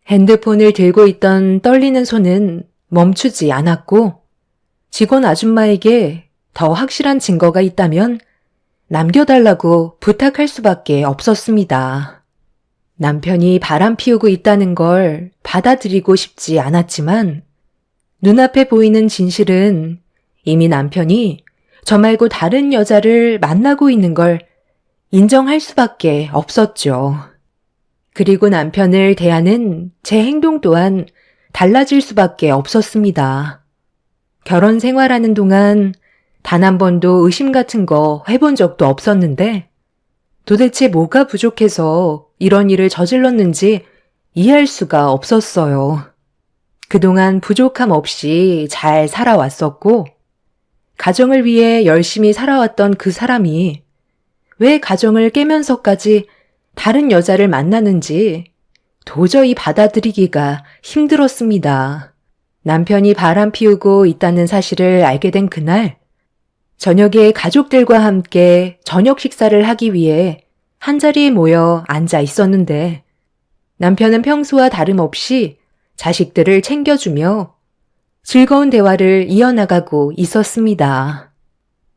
핸드폰을 들고 있던 떨리는 손은 멈추지 않았고 직원 아줌마에게 더 확실한 증거가 있다면 남겨달라고 부탁할 수밖에 없었습니다. 남편이 바람 피우고 있다는 걸 받아들이고 싶지 않았지만 눈앞에 보이는 진실은 이미 남편이 저 말고 다른 여자를 만나고 있는 걸 인정할 수밖에 없었죠. 그리고 남편을 대하는 제 행동 또한 달라질 수밖에 없었습니다. 결혼 생활하는 동안 단 한 번도 의심 같은 거 해본 적도 없었는데 도대체 뭐가 부족해서 이런 일을 저질렀는지 이해할 수가 없었어요. 그동안 부족함 없이 잘 살아왔었고 가정을 위해 열심히 살아왔던 그 사람이 왜 가정을 깨면서까지 다른 여자를 만나는지 도저히 받아들이기가 힘들었습니다. 남편이 바람 피우고 있다는 사실을 알게 된 그날, 저녁에 가족들과 함께 저녁 식사를 하기 위해 한자리에 모여 앉아 있었는데 남편은 평소와 다름없이 자식들을 챙겨주며 즐거운 대화를 이어나가고 있었습니다.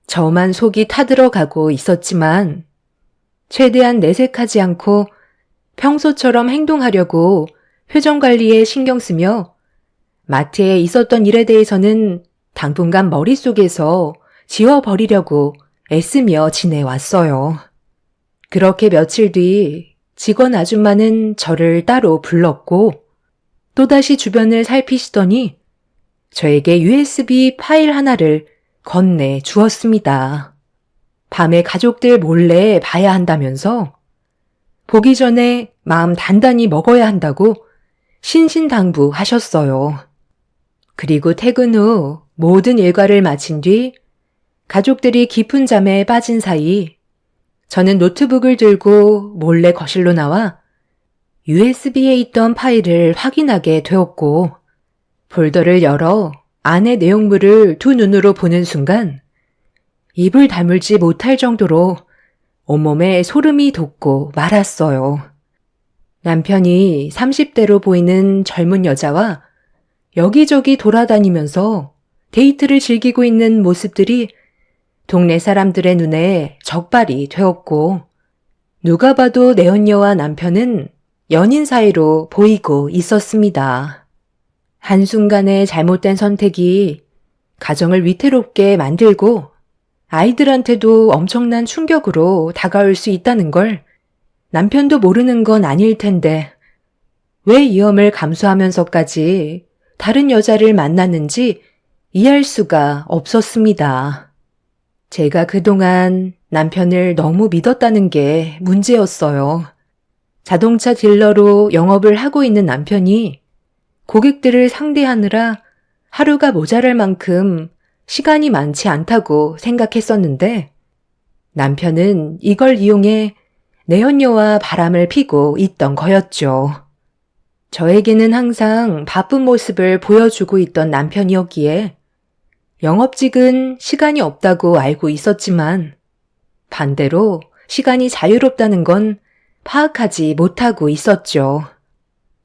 저만 속이 타들어가고 있었지만 최대한 내색하지 않고 평소처럼 행동하려고 표정 관리에 신경 쓰며 마트에 있었던 일에 대해서는 당분간 머릿속에서 지워버리려고 애쓰며 지내왔어요. 그렇게 며칠 뒤 직원 아줌마는 저를 따로 불렀고 또다시 주변을 살피시더니 저에게 USB 파일 하나를 건네 주었습니다. 밤에 가족들 몰래 봐야 한다면서 보기 전에 마음 단단히 먹어야 한다고 신신당부하셨어요. 그리고 퇴근 후 모든 일과를 마친 뒤 가족들이 깊은 잠에 빠진 사이 저는 노트북을 들고 몰래 거실로 나와 USB에 있던 파일을 확인하게 되었고 폴더를 열어 안의 내용물을 두 눈으로 보는 순간 입을 다물지 못할 정도로 온몸에 소름이 돋고 말았어요. 남편이 30대로 보이는 젊은 여자와 여기저기 돌아다니면서 데이트를 즐기고 있는 모습들이 동네 사람들의 눈에 적발이 되었고 누가 봐도 내 언녀와 남편은 연인 사이로 보이고 있었습니다. 한순간의 잘못된 선택이 가정을 위태롭게 만들고 아이들한테도 엄청난 충격으로 다가올 수 있다는 걸 남편도 모르는 건 아닐 텐데 왜 위험을 감수하면서까지 다른 여자를 만났는지 이해할 수가 없었습니다. 제가 그동안 남편을 너무 믿었다는 게 문제였어요. 자동차 딜러로 영업을 하고 있는 남편이 고객들을 상대하느라 하루가 모자랄 만큼 시간이 많지 않다고 생각했었는데 남편은 이걸 이용해 내연녀와 바람을 피고 있던 거였죠. 저에게는 항상 바쁜 모습을 보여주고 있던 남편이었기에 영업직은 시간이 없다고 알고 있었지만 반대로 시간이 자유롭다는 건 파악하지 못하고 있었죠.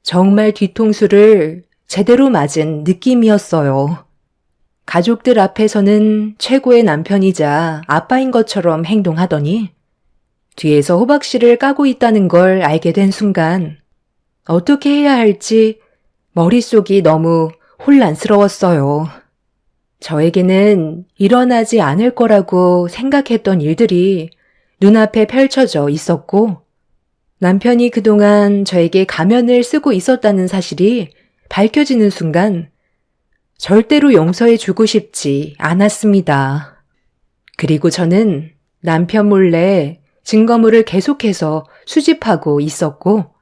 정말 뒤통수를 제대로 맞은 느낌이었어요. 가족들 앞에서는 최고의 남편이자 아빠인 것처럼 행동하더니 뒤에서 호박씨를 까고 있다는 걸 알게 된 순간 어떻게 해야 할지 머릿속이 너무 혼란스러웠어요. 저에게는 일어나지 않을 거라고 생각했던 일들이 눈앞에 펼쳐져 있었고 남편이 그동안 저에게 가면을 쓰고 있었다는 사실이 밝혀지는 순간 절대로 용서해 주고 싶지 않았습니다. 그리고 저는 남편 몰래 증거물을 계속해서 수집하고 있었고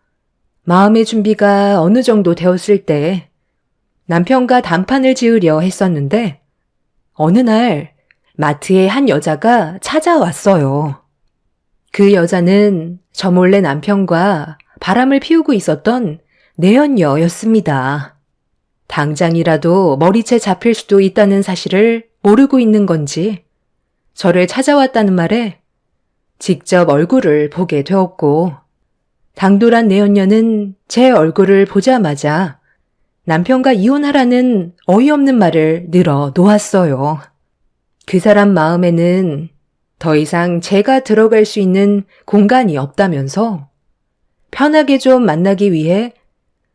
마음의 준비가 어느 정도 되었을 때 남편과 단판을 지으려 했었는데 어느 날 마트에 한 여자가 찾아왔어요. 그 여자는 저 몰래 남편과 바람을 피우고 있었던 내연녀였습니다. 당장이라도 머리채 잡힐 수도 있다는 사실을 모르고 있는 건지 저를 찾아왔다는 말에 직접 얼굴을 보게 되었고 당돌한 내연녀는 제 얼굴을 보자마자 남편과 이혼하라는 어이없는 말을 늘어 놓았어요. 그 사람 마음에는 더 이상 제가 들어갈 수 있는 공간이 없다면서 편하게 좀 만나기 위해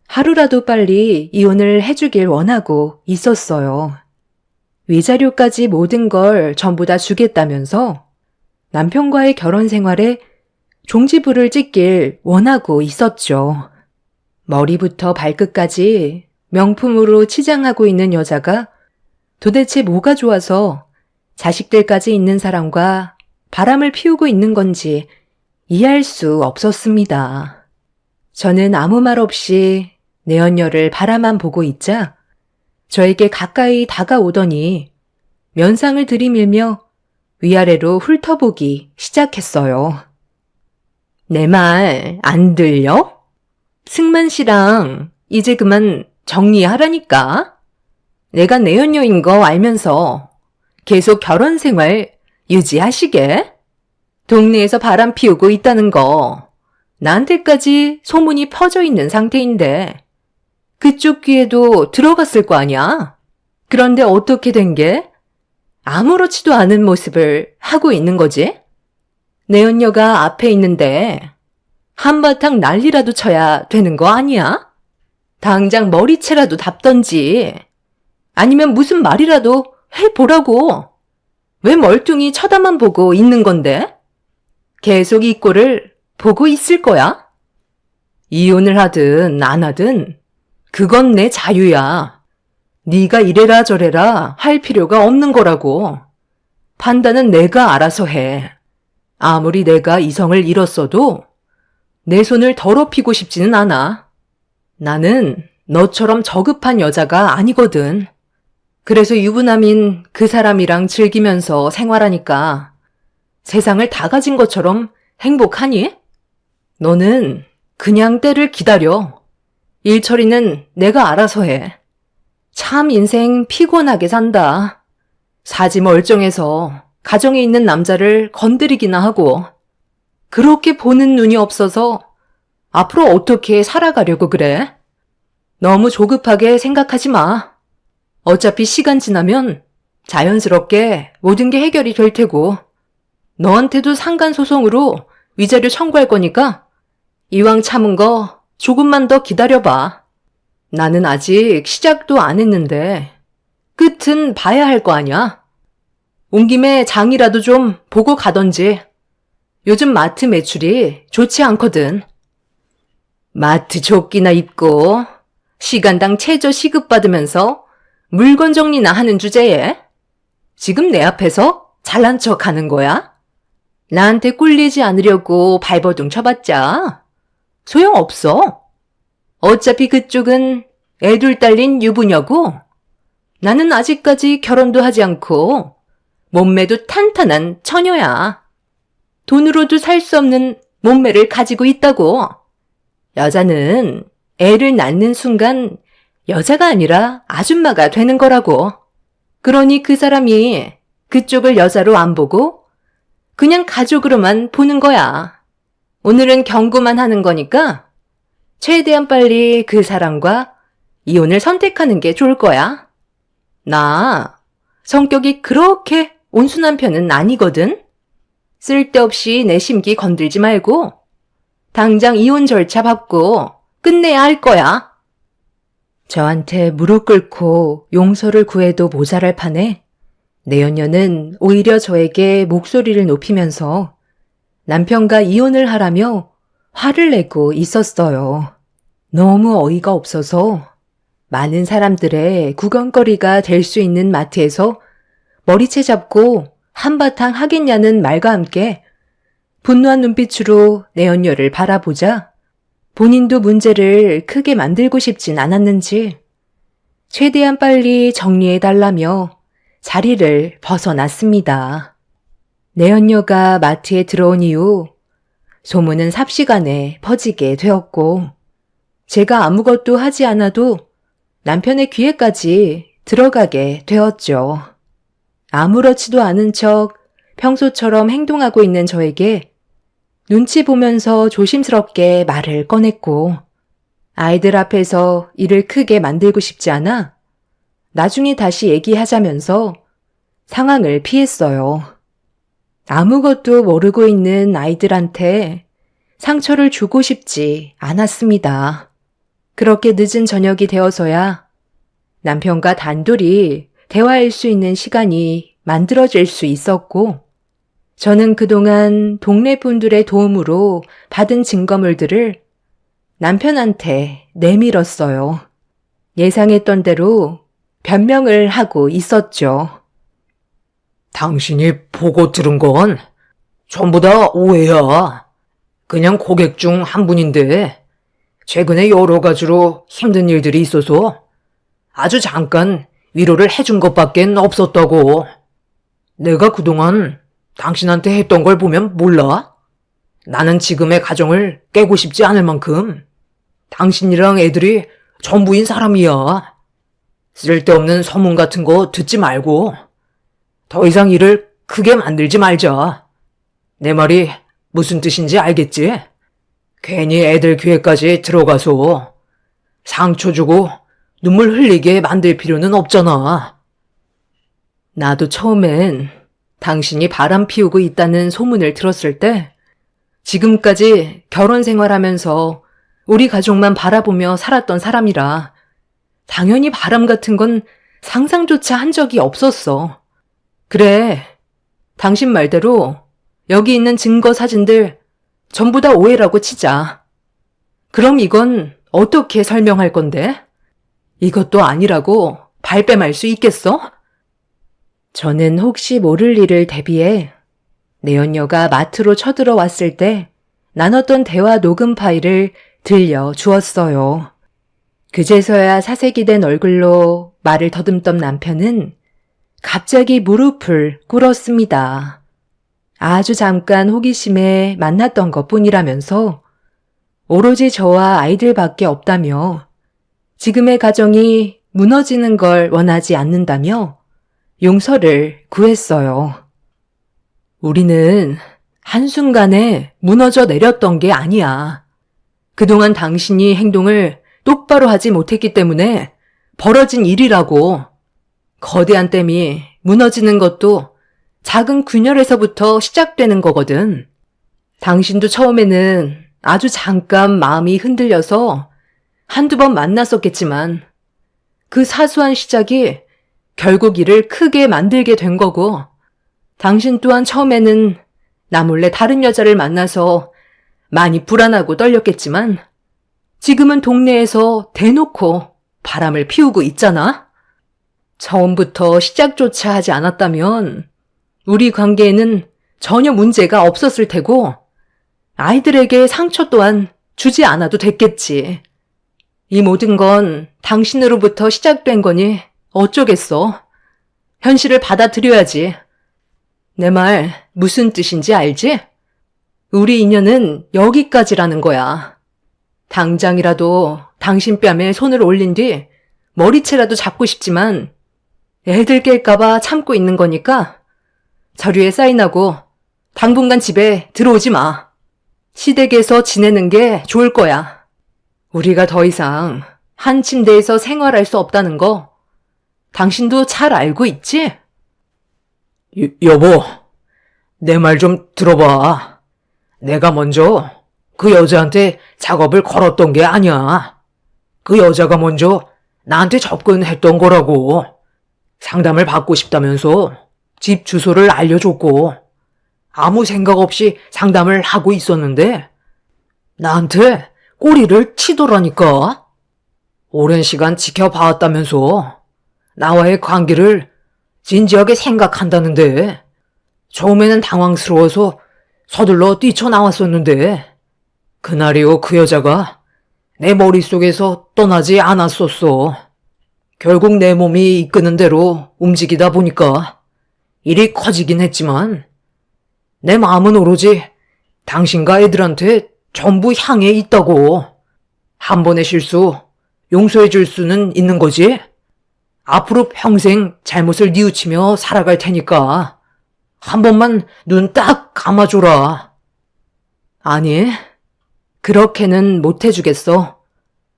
하루라도 빨리 이혼을 해주길 원하고 있었어요. 위자료까지 모든 걸 전부 다 주겠다면서 남편과의 결혼 생활에 종지부를 찍길 원하고 있었죠. 머리부터 발끝까지 명품으로 치장하고 있는 여자가 도대체 뭐가 좋아서 자식들까지 있는 사람과 바람을 피우고 있는 건지 이해할 수 없었습니다. 저는 아무 말 없이 내연녀를 바라만 보고 있자 저에게 가까이 다가오더니 면상을 들이밀며 위아래로 훑어보기 시작했어요. 내 말 안 들려? 승만 씨랑 이제 그만 정리하라니까. 내가 내연녀인 거 알면서 계속 결혼 생활 유지하시게. 동네에서 바람 피우고 있다는 거 나한테까지 소문이 퍼져 있는 상태인데 그쪽 귀에도 들어갔을 거 아니야. 그런데 어떻게 된 게? 아무렇지도 않은 모습을 하고 있는 거지? 내연녀가 앞에 있는데 한바탕 난리라도 쳐야 되는 거 아니야? 당장 머리채라도 답던지 아니면 무슨 말이라도 해보라고. 왜 멀뚱히 쳐다만 보고 있는 건데? 계속 이 꼴을 보고 있을 거야? 이혼을 하든 안 하든 그건 내 자유야. 네가 이래라 저래라 할 필요가 없는 거라고. 판단은 내가 알아서 해. 아무리 내가 이성을 잃었어도 내 손을 더럽히고 싶지는 않아. 나는 너처럼 저급한 여자가 아니거든. 그래서 유부남인 그 사람이랑 즐기면서 생활하니까 세상을 다 가진 것처럼 행복하니? 너는 그냥 때를 기다려. 일 처리는 내가 알아서 해. 참 인생 피곤하게 산다. 사지 멀쩡해서 가정에 있는 남자를 건드리기나 하고 그렇게 보는 눈이 없어서 앞으로 어떻게 살아가려고 그래? 너무 조급하게 생각하지 마. 어차피 시간 지나면 자연스럽게 모든 게 해결이 될 테고 너한테도 상간소송으로 위자료 청구할 거니까 이왕 참은 거 조금만 더 기다려봐. 나는 아직 시작도 안 했는데 끝은 봐야 할 거 아니야. 온 김에 장이라도 좀 보고 가던지. 요즘 마트 매출이 좋지 않거든. 마트 조끼나 입고 시간당 최저 시급 받으면서 물건 정리나 하는 주제에 지금 내 앞에서 잘난 척 하는 거야? 나한테 꿀리지 않으려고 발버둥 쳐봤자 소용없어. 어차피 그쪽은 애둘 딸린 유부녀고 나는 아직까지 결혼도 하지 않고 몸매도 탄탄한 처녀야. 돈으로도 살 수 없는 몸매를 가지고 있다고. 여자는 애를 낳는 순간 여자가 아니라 아줌마가 되는 거라고. 그러니 그 사람이 그쪽을 여자로 안 보고 그냥 가족으로만 보는 거야. 오늘은 경고만 하는 거니까 최대한 빨리 그 사람과 이혼을 선택하는 게 좋을 거야. 나 성격이 그렇게 온순한 편은 아니거든. 쓸데없이 내 심기 건들지 말고 당장 이혼 절차 밟고 끝내야 할 거야. 저한테 무릎 꿇고 용서를 구해도 모자랄 판에 내연녀는 오히려 저에게 목소리를 높이면서 남편과 이혼을 하라며 화를 내고 있었어요. 너무 어이가 없어서 많은 사람들의 구경거리가 될 수 있는 마트에서 머리채 잡고 한바탕 하겠냐는 말과 함께 분노한 눈빛으로 내연녀를 바라보자 본인도 문제를 크게 만들고 싶진 않았는지 최대한 빨리 정리해달라며 자리를 벗어났습니다. 내연녀가 마트에 들어온 이후 소문은 삽시간에 퍼지게 되었고 제가 아무것도 하지 않아도 남편의 귀에까지 들어가게 되었죠. 아무렇지도 않은 척 평소처럼 행동하고 있는 저에게 눈치 보면서 조심스럽게 말을 꺼냈고 아이들 앞에서 일을 크게 만들고 싶지 않아 나중에 다시 얘기하자면서 상황을 피했어요. 아무것도 모르고 있는 아이들한테 상처를 주고 싶지 않았습니다. 그렇게 늦은 저녁이 되어서야 남편과 단둘이 대화할 수 있는 시간이 만들어질 수 있었고 저는 그동안 동네 분들의 도움으로 받은 증거물들을 남편한테 내밀었어요. 예상했던 대로 변명을 하고 있었죠. 당신이 보고 들은 건 전부 다 오해야. 그냥 고객 중 한 분인데 최근에 여러 가지로 힘든 일들이 있어서 아주 잠깐 위로를 해준 것밖엔 없었다고. 내가 그동안 당신한테 했던 걸 보면 몰라? 나는 지금의 가정을 깨고 싶지 않을 만큼 당신이랑 애들이 전부인 사람이야. 쓸데없는 소문 같은 거 듣지 말고 더 이상 일을 크게 만들지 말자. 내 말이 무슨 뜻인지 알겠지? 괜히 애들 귀에까지 들어가서 상처 주고 눈물 흘리게 만들 필요는 없잖아. 나도 처음엔 당신이 바람 피우고 있다는 소문을 들었을 때 지금까지 결혼 생활하면서 우리 가족만 바라보며 살았던 사람이라 당연히 바람 같은 건 상상조차 한 적이 없었어. 그래, 당신 말대로 여기 있는 증거 사진들 전부 다 오해라고 치자. 그럼 이건 어떻게 설명할 건데? 이것도 아니라고 발뺌할 수 있겠어? 저는 혹시 모를 일을 대비해 내연녀가 마트로 쳐들어왔을 때 나눴던 대화 녹음 파일을 들려주었어요. 그제서야 사색이 된 얼굴로 말을 더듬던 남편은 갑자기 무릎을 꿇었습니다. 아주 잠깐 호기심에 만났던 것뿐이라면서 오로지 저와 아이들밖에 없다며 지금의 가정이 무너지는 걸 원하지 않는다며 용서를 구했어요. 우리는 한순간에 무너져 내렸던 게 아니야. 그동안 당신이 행동을 똑바로 하지 못했기 때문에 벌어진 일이라고. 거대한 댐이 무너지는 것도 작은 균열에서부터 시작되는 거거든. 당신도 처음에는 아주 잠깐 마음이 흔들려서 한두 번 만났었겠지만 그 사소한 시작이 결국 일을 크게 만들게 된 거고 당신 또한 처음에는 나 몰래 다른 여자를 만나서 많이 불안하고 떨렸겠지만 지금은 동네에서 대놓고 바람을 피우고 있잖아. 처음부터 시작조차 하지 않았다면 우리 관계에는 전혀 문제가 없었을 테고 아이들에게 상처 또한 주지 않아도 됐겠지. 이 모든 건 당신으로부터 시작된 거니 어쩌겠어. 현실을 받아들여야지. 내 말 무슨 뜻인지 알지? 우리 인연은 여기까지라는 거야. 당장이라도 당신 뺨에 손을 올린 뒤 머리채라도 잡고 싶지만 애들 깰까봐 참고 있는 거니까 서류에 사인하고 당분간 집에 들어오지 마. 시댁에서 지내는 게 좋을 거야. 우리가 더 이상 한 침대에서 생활할 수 없다는 거 당신도 잘 알고 있지? 여보, 내 말 좀 들어봐. 내가 먼저 그 여자한테 작업을 걸었던 게 아니야. 그 여자가 먼저 나한테 접근했던 거라고. 상담을 받고 싶다면서 집 주소를 알려줬고 아무 생각 없이 상담을 하고 있었는데 나한테 꼬리를 치더라니까. 오랜 시간 지켜봐왔다면서 나와의 관계를 진지하게 생각한다는데 처음에는 당황스러워서 서둘러 뛰쳐나왔었는데 그날 이후 그 여자가 내 머릿속에서 떠나지 않았었어. 결국 내 몸이 이끄는 대로 움직이다 보니까 일이 커지긴 했지만 내 마음은 오로지 당신과 애들한테 전부 향해 있다고. 한 번의 실수 용서해 줄 수는 있는 거지. 앞으로 평생 잘못을 뉘우치며 살아갈 테니까 한 번만 눈 딱 감아줘라. 아니, 그렇게는 못 해주겠어.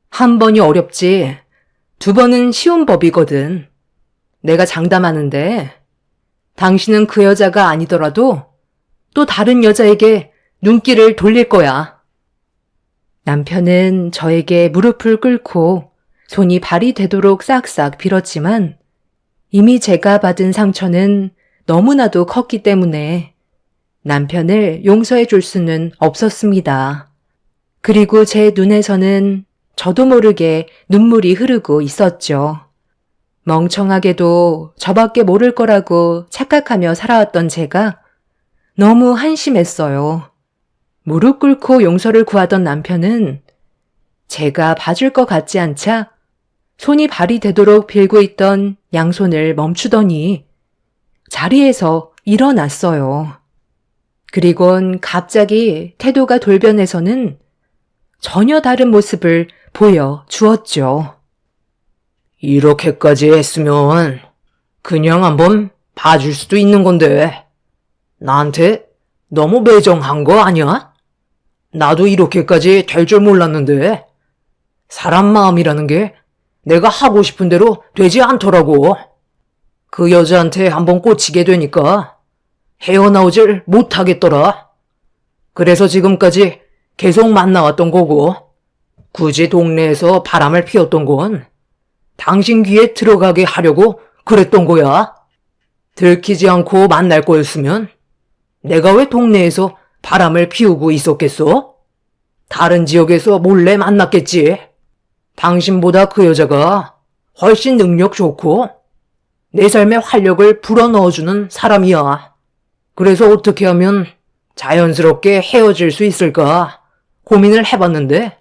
한 번이 어렵지. 두 번은 쉬운 법이거든. 내가 장담하는데 당신은 그 여자가 아니더라도 또 다른 여자에게 눈길을 돌릴 거야. 남편은 저에게 무릎을 꿇고 손이 발이 되도록 싹싹 빌었지만 이미 제가 받은 상처는 너무나도 컸기 때문에 남편을 용서해 줄 수는 없었습니다. 그리고 제 눈에서는 저도 모르게 눈물이 흐르고 있었죠. 멍청하게도 저밖에 모를 거라고 착각하며 살아왔던 제가 너무 한심했어요. 무릎 꿇고 용서를 구하던 남편은 제가 봐줄 것 같지 않자 손이 발이 되도록 빌고 있던 양손을 멈추더니 자리에서 일어났어요. 그리곤 갑자기 태도가 돌변해서는 전혀 다른 모습을 보여주었죠. 이렇게까지 했으면 그냥 한번 봐줄 수도 있는 건데 나한테 너무 매정한 거 아니야? 나도 이렇게까지 될 줄 몰랐는데 사람 마음이라는 게 내가 하고 싶은 대로 되지 않더라고. 그 여자한테 한번 꽂히게 되니까 헤어나오질 못하겠더라. 그래서 지금까지 계속 만나왔던 거고 굳이 동네에서 바람을 피웠던 건 당신 귀에 들어가게 하려고 그랬던 거야. 들키지 않고 만날 거였으면 내가 왜 동네에서 바람을 피우고 있었겠어? 다른 지역에서 몰래 만났겠지. 당신보다 그 여자가 훨씬 능력 좋고 내 삶에 활력을 불어넣어주는 사람이야. 그래서 어떻게 하면 자연스럽게 헤어질 수 있을까 고민을 해봤는데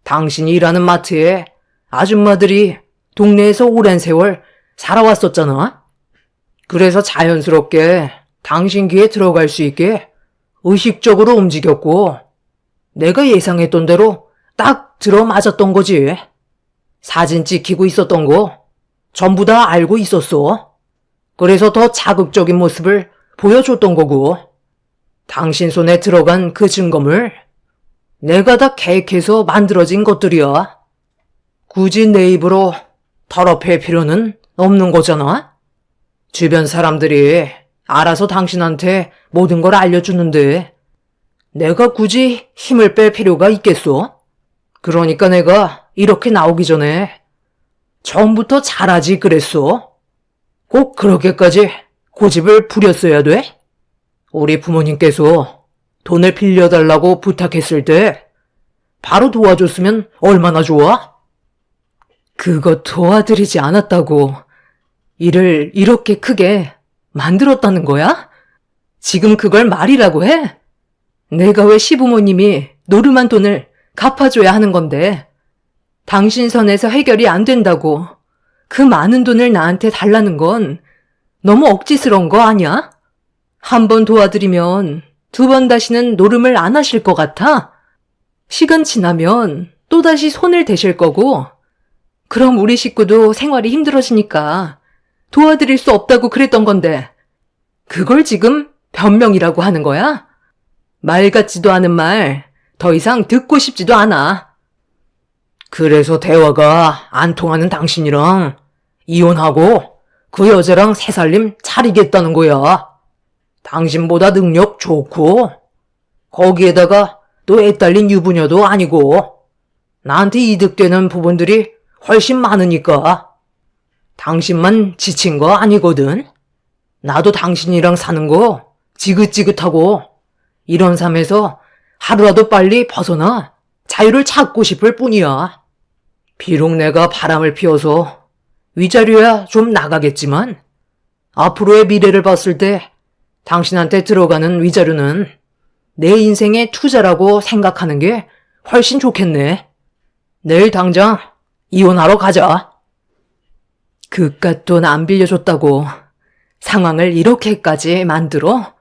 당신이 일하는 마트에 아줌마들이 동네에서 오랜 세월 살아왔었잖아. 그래서 자연스럽게 당신 귀에 들어갈 수 있게 의식적으로 움직였고 내가 예상했던 대로 딱 들어맞았던 거지. 사진 찍히고 있었던 거 전부 다 알고 있었어. 그래서 더 자극적인 모습을 보여줬던 거고 당신 손에 들어간 그 증거물 내가 다 계획해서 만들어진 것들이야. 굳이 내 입으로 더럽힐 필요는 없는 거잖아. 주변 사람들이 알아서 당신한테 모든 걸 알려주는데 내가 굳이 힘을 뺄 필요가 있겠어? 그러니까 내가 이렇게 나오기 전에 처음부터 잘하지 그랬어. 꼭 그렇게까지 고집을 부렸어야 돼? 우리 부모님께서 돈을 빌려달라고 부탁했을 때 바로 도와줬으면 얼마나 좋아? 그거 도와드리지 않았다고 일을 이렇게 크게 만들었다는 거야? 지금 그걸 말이라고 해? 내가 왜 시부모님이 노름한 돈을 갚아줘야 하는 건데. 당신 선에서 해결이 안 된다고 그 많은 돈을 나한테 달라는 건 너무 억지스러운 거 아니야? 한 번 도와드리면 두 번 다시는 노름을 안 하실 것 같아? 시간 지나면 또다시 손을 대실 거고, 그럼 우리 식구도 생활이 힘들어지니까 도와드릴 수 없다고 그랬던 건데, 그걸 지금 변명이라고 하는 거야? 말 같지도 않은 말, 더 이상 듣고 싶지도 않아. 그래서 대화가 안 통하는 당신이랑 이혼하고 그 여자랑 새 살림 차리겠다는 거야. 당신보다 능력 좋고, 거기에다가 또 애 딸린 유부녀도 아니고, 나한테 이득되는 부분들이 훨씬 많으니까. 당신만 지친 거 아니거든. 나도 당신이랑 사는 거 지긋지긋하고, 이런 삶에서 하루라도 빨리 벗어나 자유를 찾고 싶을 뿐이야. 비록 내가 바람을 피워서 위자료야 좀 나가겠지만, 앞으로의 미래를 봤을 때 당신한테 들어가는 위자료는 내 인생의 투자라고 생각하는 게 훨씬 좋겠네. 내일 당장 이혼하러 가자. 그깟 돈 안 빌려줬다고 상황을 이렇게까지 만들어?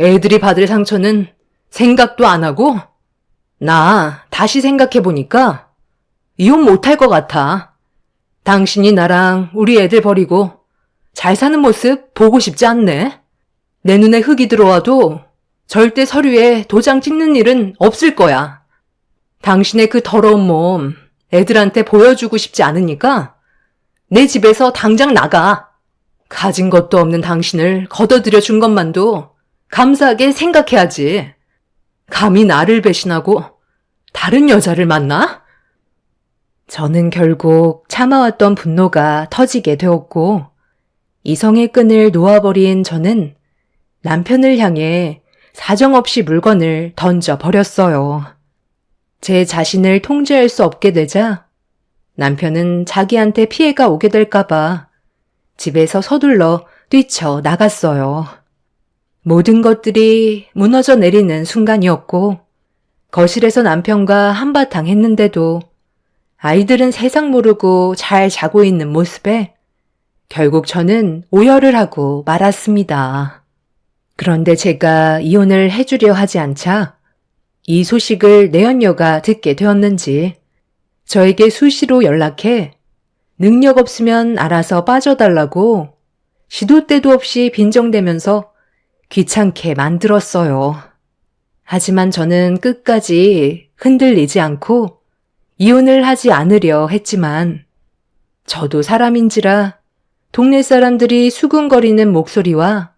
애들이 받을 상처는 생각도 안 하고? 나 다시 생각해보니까 이혼 못할 것 같아. 당신이 나랑 우리 애들 버리고 잘 사는 모습 보고 싶지 않네. 내 눈에 흙이 들어와도 절대 서류에 도장 찍는 일은 없을 거야. 당신의 그 더러운 몸 애들한테 보여주고 싶지 않으니까 내 집에서 당장 나가. 가진 것도 없는 당신을 걷어들여 준 것만도 감사하게 생각해야지. 감히 나를 배신하고 다른 여자를 만나? 저는 결국 참아왔던 분노가 터지게 되었고, 이성의 끈을 놓아버린 저는 남편을 향해 사정없이 물건을 던져버렸어요. 제 자신을 통제할 수 없게 되자 남편은 자기한테 피해가 오게 될까봐 집에서 서둘러 뛰쳐나갔어요. 모든 것들이 무너져 내리는 순간이었고, 거실에서 남편과 한바탕 했는데도 아이들은 세상 모르고 잘 자고 있는 모습에 결국 저는 오열을 하고 말았습니다. 그런데 제가 이혼을 해주려 하지 않자 이 소식을 내연녀가 듣게 되었는지 저에게 수시로 연락해 능력 없으면 알아서 빠져달라고 시도 때도 없이 빈정대면서 귀찮게 만들었어요. 하지만 저는 끝까지 흔들리지 않고 이혼을 하지 않으려 했지만, 저도 사람인지라 동네 사람들이 수군거리는 목소리와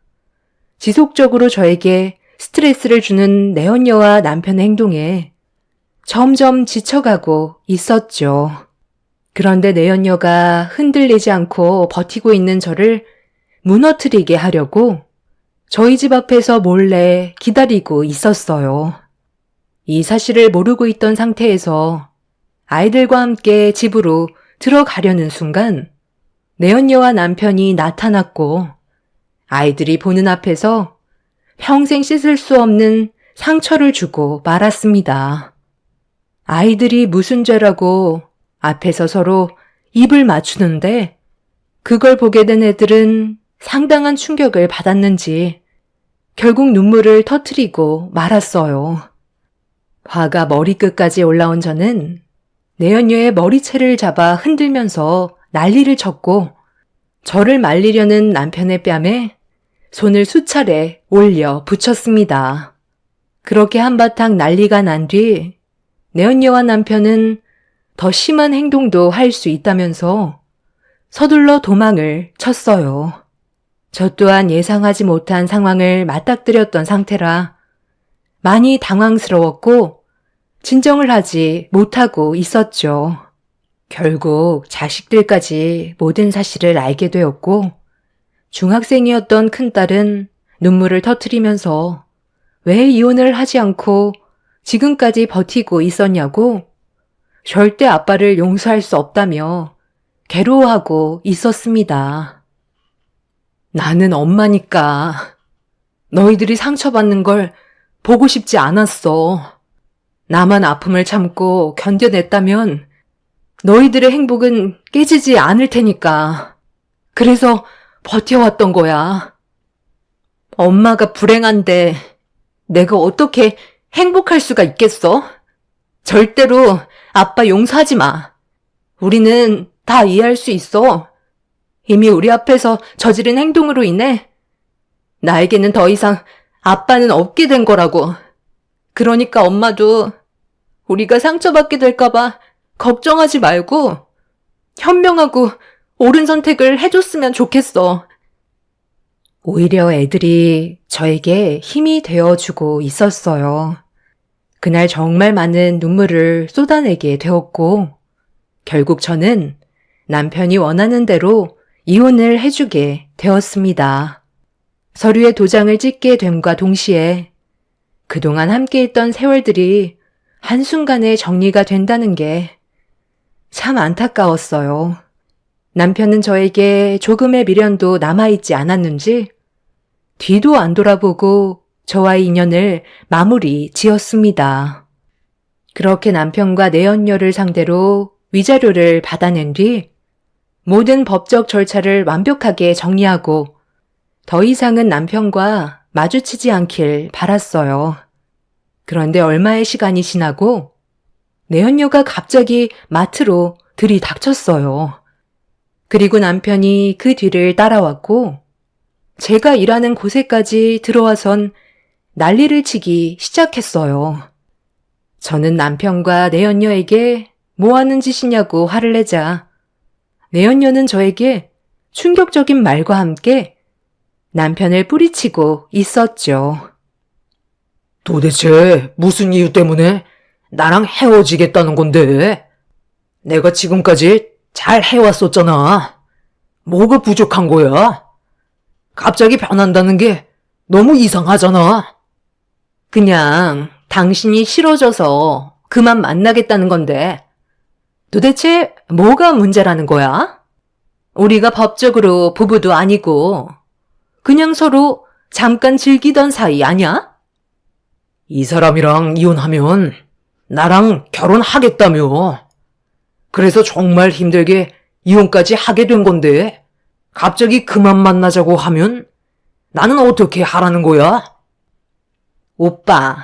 지속적으로 저에게 스트레스를 주는 내연녀와 남편의 행동에 점점 지쳐가고 있었죠. 그런데 내연녀가 흔들리지 않고 버티고 있는 저를 무너뜨리게 하려고 저희 집 앞에서 몰래 기다리고 있었어요. 이 사실을 모르고 있던 상태에서 아이들과 함께 집으로 들어가려는 순간 내연녀와 남편이 나타났고, 아이들이 보는 앞에서 평생 씻을 수 없는 상처를 주고 말았습니다. 아이들이 무슨 죄라고 앞에서 서로 입을 맞추는데, 그걸 보게 된 애들은 상당한 충격을 받았는지 결국 눈물을 터뜨리고 말았어요. 화가 머리끝까지 올라온 저는 내연녀의 머리채를 잡아 흔들면서 난리를 쳤고, 저를 말리려는 남편의 뺨에 손을 수차례 올려 붙였습니다. 그렇게 한바탕 난리가 난 뒤 내연녀와 남편은 더 심한 행동도 할 수 있다면서 서둘러 도망을 쳤어요. 저 또한 예상하지 못한 상황을 맞닥뜨렸던 상태라 많이 당황스러웠고 진정을 하지 못하고 있었죠. 결국 자식들까지 모든 사실을 알게 되었고, 중학생이었던 큰딸은 눈물을 터뜨리면서 왜 이혼을 하지 않고 지금까지 버티고 있었냐고 절대 아빠를 용서할 수 없다며 괴로워하고 있었습니다. 나는 엄마니까 너희들이 상처받는 걸 보고 싶지 않았어. 나만 아픔을 참고 견뎌냈다면 너희들의 행복은 깨지지 않을 테니까. 그래서 버텨왔던 거야. 엄마가 불행한데 내가 어떻게 행복할 수가 있겠어? 절대로 아빠 용서하지 마. 우리는 다 이해할 수 있어. 이미 우리 앞에서 저지른 행동으로 인해 나에게는 더 이상 아빠는 없게 된 거라고. 그러니까 엄마도 우리가 상처받게 될까봐 걱정하지 말고 현명하고 옳은 선택을 해줬으면 좋겠어. 오히려 애들이 저에게 힘이 되어주고 있었어요. 그날 정말 많은 눈물을 쏟아내게 되었고, 결국 저는 남편이 원하는 대로 이혼을 해주게 되었습니다. 서류에 도장을 찍게 됨과 동시에 그동안 함께했던 세월들이 한순간에 정리가 된다는 게 참 안타까웠어요. 남편은 저에게 조금의 미련도 남아있지 않았는지 뒤도 안 돌아보고 저와의 인연을 마무리 지었습니다. 그렇게 남편과 내연녀를 상대로 위자료를 받아낸 뒤 모든 법적 절차를 완벽하게 정리하고 더 이상은 남편과 마주치지 않길 바랐어요. 그런데 얼마의 시간이 지나고 내연녀가 갑자기 마트로 들이닥쳤어요. 그리고 남편이 그 뒤를 따라왔고 제가 일하는 곳에까지 들어와선 난리를 치기 시작했어요. 저는 남편과 내연녀에게 뭐 하는 짓이냐고 화를 내자 내연녀는 저에게 충격적인 말과 함께 남편을 뿌리치고 있었죠. 도대체 무슨 이유 때문에 나랑 헤어지겠다는 건데? 내가 지금까지 잘 해왔었잖아. 뭐가 부족한 거야? 갑자기 변한다는 게 너무 이상하잖아. 그냥 당신이 싫어져서 그만 만나겠다는 건데 도대체 뭐가 문제라는 거야? 우리가 법적으로 부부도 아니고 그냥 서로 잠깐 즐기던 사이 아냐? 이 사람이랑 이혼하면 나랑 결혼하겠다며. 그래서 정말 힘들게 이혼까지 하게 된 건데 갑자기 그만 만나자고 하면 나는 어떻게 하라는 거야? 오빠,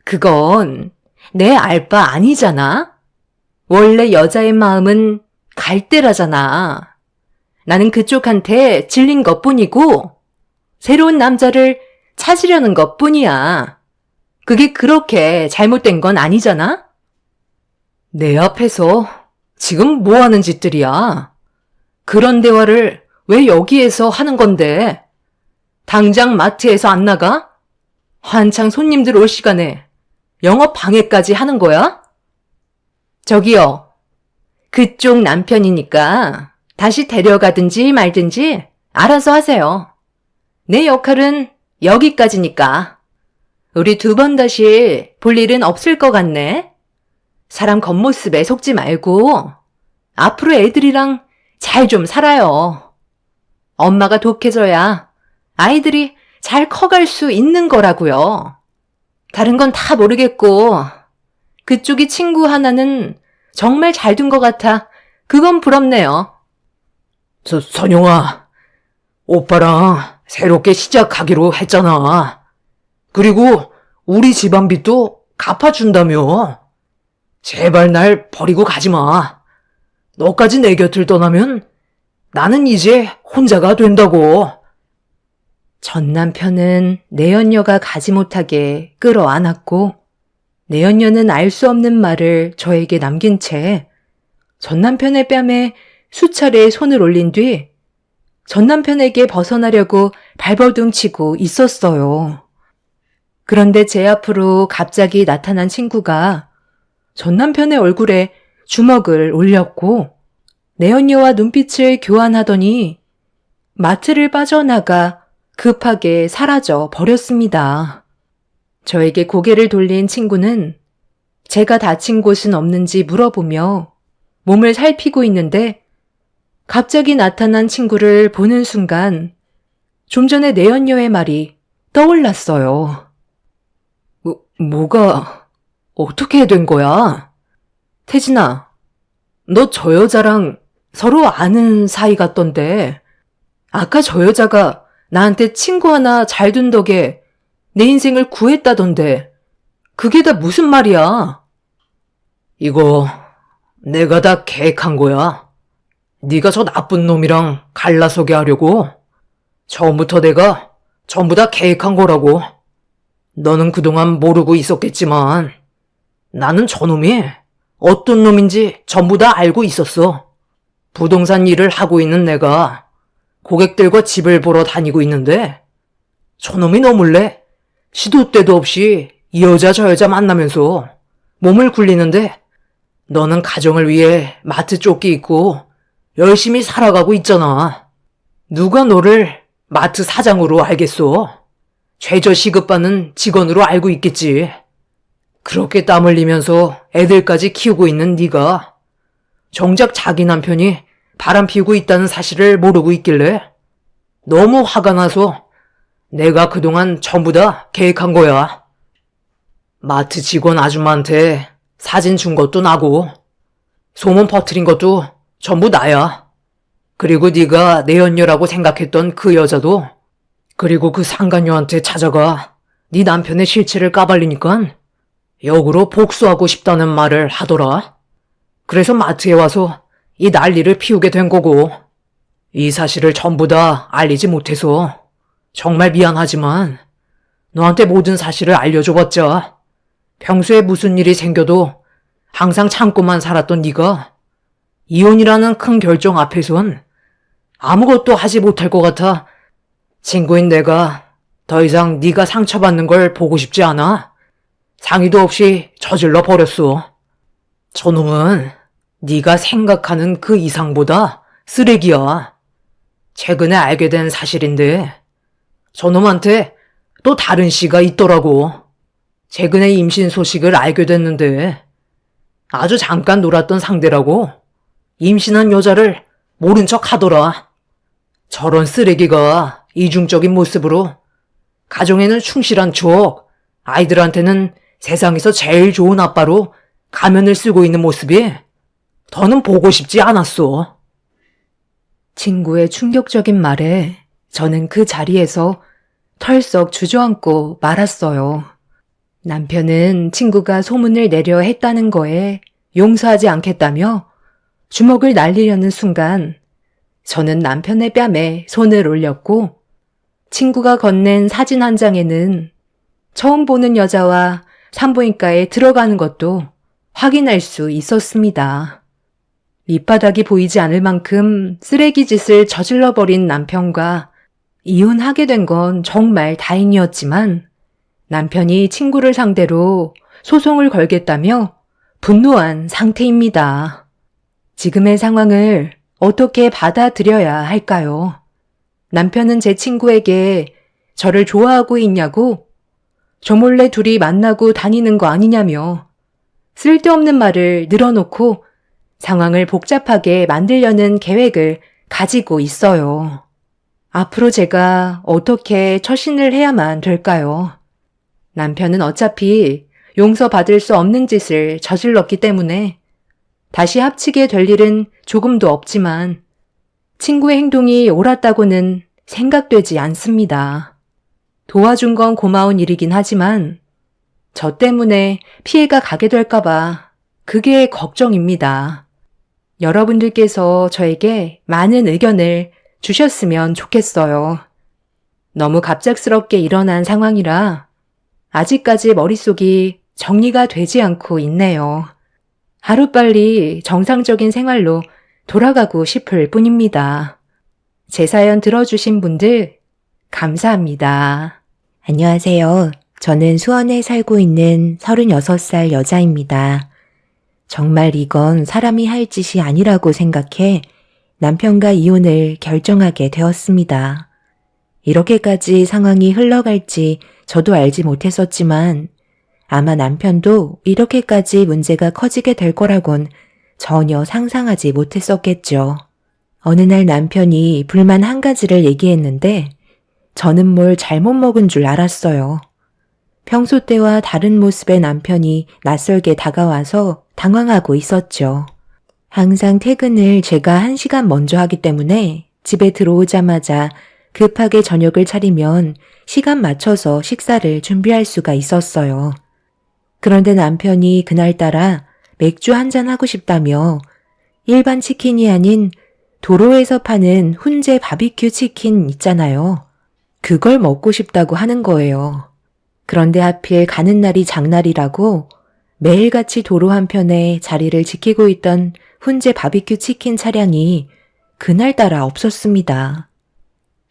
그건 내 알 바 아니잖아? 원래 여자의 마음은 갈대라잖아. 나는 그쪽한테 질린 것뿐이고 새로운 남자를 찾으려는 것뿐이야. 그게 그렇게 잘못된 건 아니잖아? 내 앞에서 지금 뭐 하는 짓들이야? 그런 대화를 왜 여기에서 하는 건데? 당장 마트에서 안 나가? 한창 손님들 올 시간에 영업 방해까지 하는 거야? 저기요. 그쪽 남편이니까 다시 데려가든지 말든지 알아서 하세요. 내 역할은 여기까지니까. 우리 두 번 다시 볼 일은 없을 것 같네. 사람 겉모습에 속지 말고 앞으로 애들이랑 잘 좀 살아요. 엄마가 독해져야 아이들이 잘 커갈 수 있는 거라고요. 다른 건 다 모르겠고 그쪽이 친구 하나는 정말 잘 둔 것 같아. 그건 부럽네요. 선영아, 오빠랑 새롭게 시작하기로 했잖아. 그리고 우리 집안 빚도 갚아준다며. 제발 날 버리고 가지 마. 너까지 내 곁을 떠나면 나는 이제 혼자가 된다고. 전 남편은 내연녀가 가지 못하게 끌어안았고 내연녀는 알 수 없는 말을 저에게 남긴 채 전 남편의 뺨에 수차례 손을 올린 뒤 전 남편에게 벗어나려고 발버둥치고 있었어요. 그런데 제 앞으로 갑자기 나타난 친구가 전 남편의 얼굴에 주먹을 올렸고 내연녀와 눈빛을 교환하더니 마트를 빠져나가 급하게 사라져 버렸습니다. 저에게 고개를 돌린 친구는 제가 다친 곳은 없는지 물어보며 몸을 살피고 있는데 갑자기 나타난 친구를 보는 순간 좀 전에 내연녀의 말이 떠올랐어요. 뭐가 어떻게 된 거야? 태진아, 너 저 여자랑 서로 아는 사이 같던데 아까 저 여자가 나한테 친구 하나 잘 둔 덕에 내 인생을 구했다던데 그게 다 무슨 말이야? 이거 내가 다 계획한 거야. 네가 저 나쁜 놈이랑 갈라서게 하려고. 처음부터 내가 전부 다 계획한 거라고. 너는 그동안 모르고 있었겠지만 나는 저놈이 어떤 놈인지 전부 다 알고 있었어. 부동산 일을 하고 있는 내가 고객들과 집을 보러 다니고 있는데 저놈이 너 몰래 시도 때도 없이 이 여자 저 여자 만나면서 몸을 굴리는데 너는 가정을 위해 마트 쫓기 있고 열심히 살아가고 있잖아. 누가 너를 마트 사장으로 알겠어? 최저 시급받는 직원으로 알고 있겠지. 그렇게 땀 흘리면서 애들까지 키우고 있는 네가 정작 자기 남편이 바람 피우고 있다는 사실을 모르고 있길래 너무 화가 나서 내가 그동안 전부 다 계획한 거야. 마트 직원 아줌마한테 사진 준 것도 나고 소문 퍼뜨린 것도 전부 나야. 그리고 네가 내 연녀라고 생각했던 그 여자도 그리고 그 상간녀한테 찾아가 네 남편의 실체를 까발리니까 역으로 복수하고 싶다는 말을 하더라. 그래서 마트에 와서 이 난리를 피우게 된 거고 이 사실을 전부 다 알리지 못해서 정말 미안하지만 너한테 모든 사실을 알려줘봤자 평소에 무슨 일이 생겨도 항상 참고만 살았던 네가 이혼이라는 큰 결정 앞에선 아무것도 하지 못할 것 같아 친구인 내가 더 이상 네가 상처받는 걸 보고 싶지 않아 상의도 없이 저질러 버렸어. 저놈은 네가 생각하는 그 이상보다 쓰레기야. 최근에 알게 된 사실인데 저놈한테 또 다른 씨가 있더라고. 최근에 임신 소식을 알게 됐는데 아주 잠깐 놀았던 상대라고 임신한 여자를 모른 척 하더라. 저런 쓰레기가 이중적인 모습으로 가정에는 충실한 척 아이들한테는 세상에서 제일 좋은 아빠로 가면을 쓰고 있는 모습이 더는 보고 싶지 않았어. 친구의 충격적인 말에 저는 그 자리에서 털썩 주저앉고 말았어요. 남편은 친구가 소문을 내려 했다는 거에 용서하지 않겠다며 주먹을 날리려는 순간 저는 남편의 뺨에 손을 올렸고 친구가 건넨 사진 한 장에는 처음 보는 여자와 산부인과에 들어가는 것도 확인할 수 있었습니다. 밑바닥이 보이지 않을 만큼 쓰레기 짓을 저질러버린 남편과 이혼하게 된 건 정말 다행이었지만 남편이 친구를 상대로 소송을 걸겠다며 분노한 상태입니다. 지금의 상황을 어떻게 받아들여야 할까요? 남편은 제 친구에게 저를 좋아하고 있냐고 저 몰래 둘이 만나고 다니는 거 아니냐며 쓸데없는 말을 늘어놓고 상황을 복잡하게 만들려는 계획을 가지고 있어요. 앞으로 제가 어떻게 처신을 해야만 될까요? 남편은 어차피 용서받을 수 없는 짓을 저질렀기 때문에 다시 합치게 될 일은 조금도 없지만 친구의 행동이 옳았다고는 생각되지 않습니다. 도와준 건 고마운 일이긴 하지만 저 때문에 피해가 가게 될까봐 그게 걱정입니다. 여러분들께서 저에게 많은 의견을 주셨으면 좋겠어요. 너무 갑작스럽게 일어난 상황이라 아직까지 머릿속이 정리가 되지 않고 있네요. 하루빨리 정상적인 생활로 돌아가고 싶을 뿐입니다. 제 사연 들어주신 분들 감사합니다. 안녕하세요. 저는 수원에 살고 있는 36살 여자입니다. 정말 이건 사람이 할 짓이 아니라고 생각해 남편과 이혼을 결정하게 되었습니다. 이렇게까지 상황이 흘러갈지 저도 알지 못했었지만 아마 남편도 이렇게까지 문제가 커지게 될 거라곤 전혀 상상하지 못했었겠죠. 어느 날 남편이 불만 한 가지를 얘기했는데 저는 뭘 잘못 먹은 줄 알았어요. 평소 때와 다른 모습의 남편이 낯설게 다가와서 당황하고 있었죠. 항상 퇴근을 제가 1시간 먼저 하기 때문에 집에 들어오자마자 급하게 저녁을 차리면 시간 맞춰서 식사를 준비할 수가 있었어요. 그런데 남편이 그날따라 맥주 한잔 하고 싶다며 일반 치킨이 아닌 도로에서 파는 훈제 바비큐 치킨 있잖아요. 그걸 먹고 싶다고 하는 거예요. 그런데 하필 가는 날이 장날이라고 매일같이 도로 한편에 자리를 지키고 있던 훈제 바비큐 치킨 차량이 그날따라 없었습니다.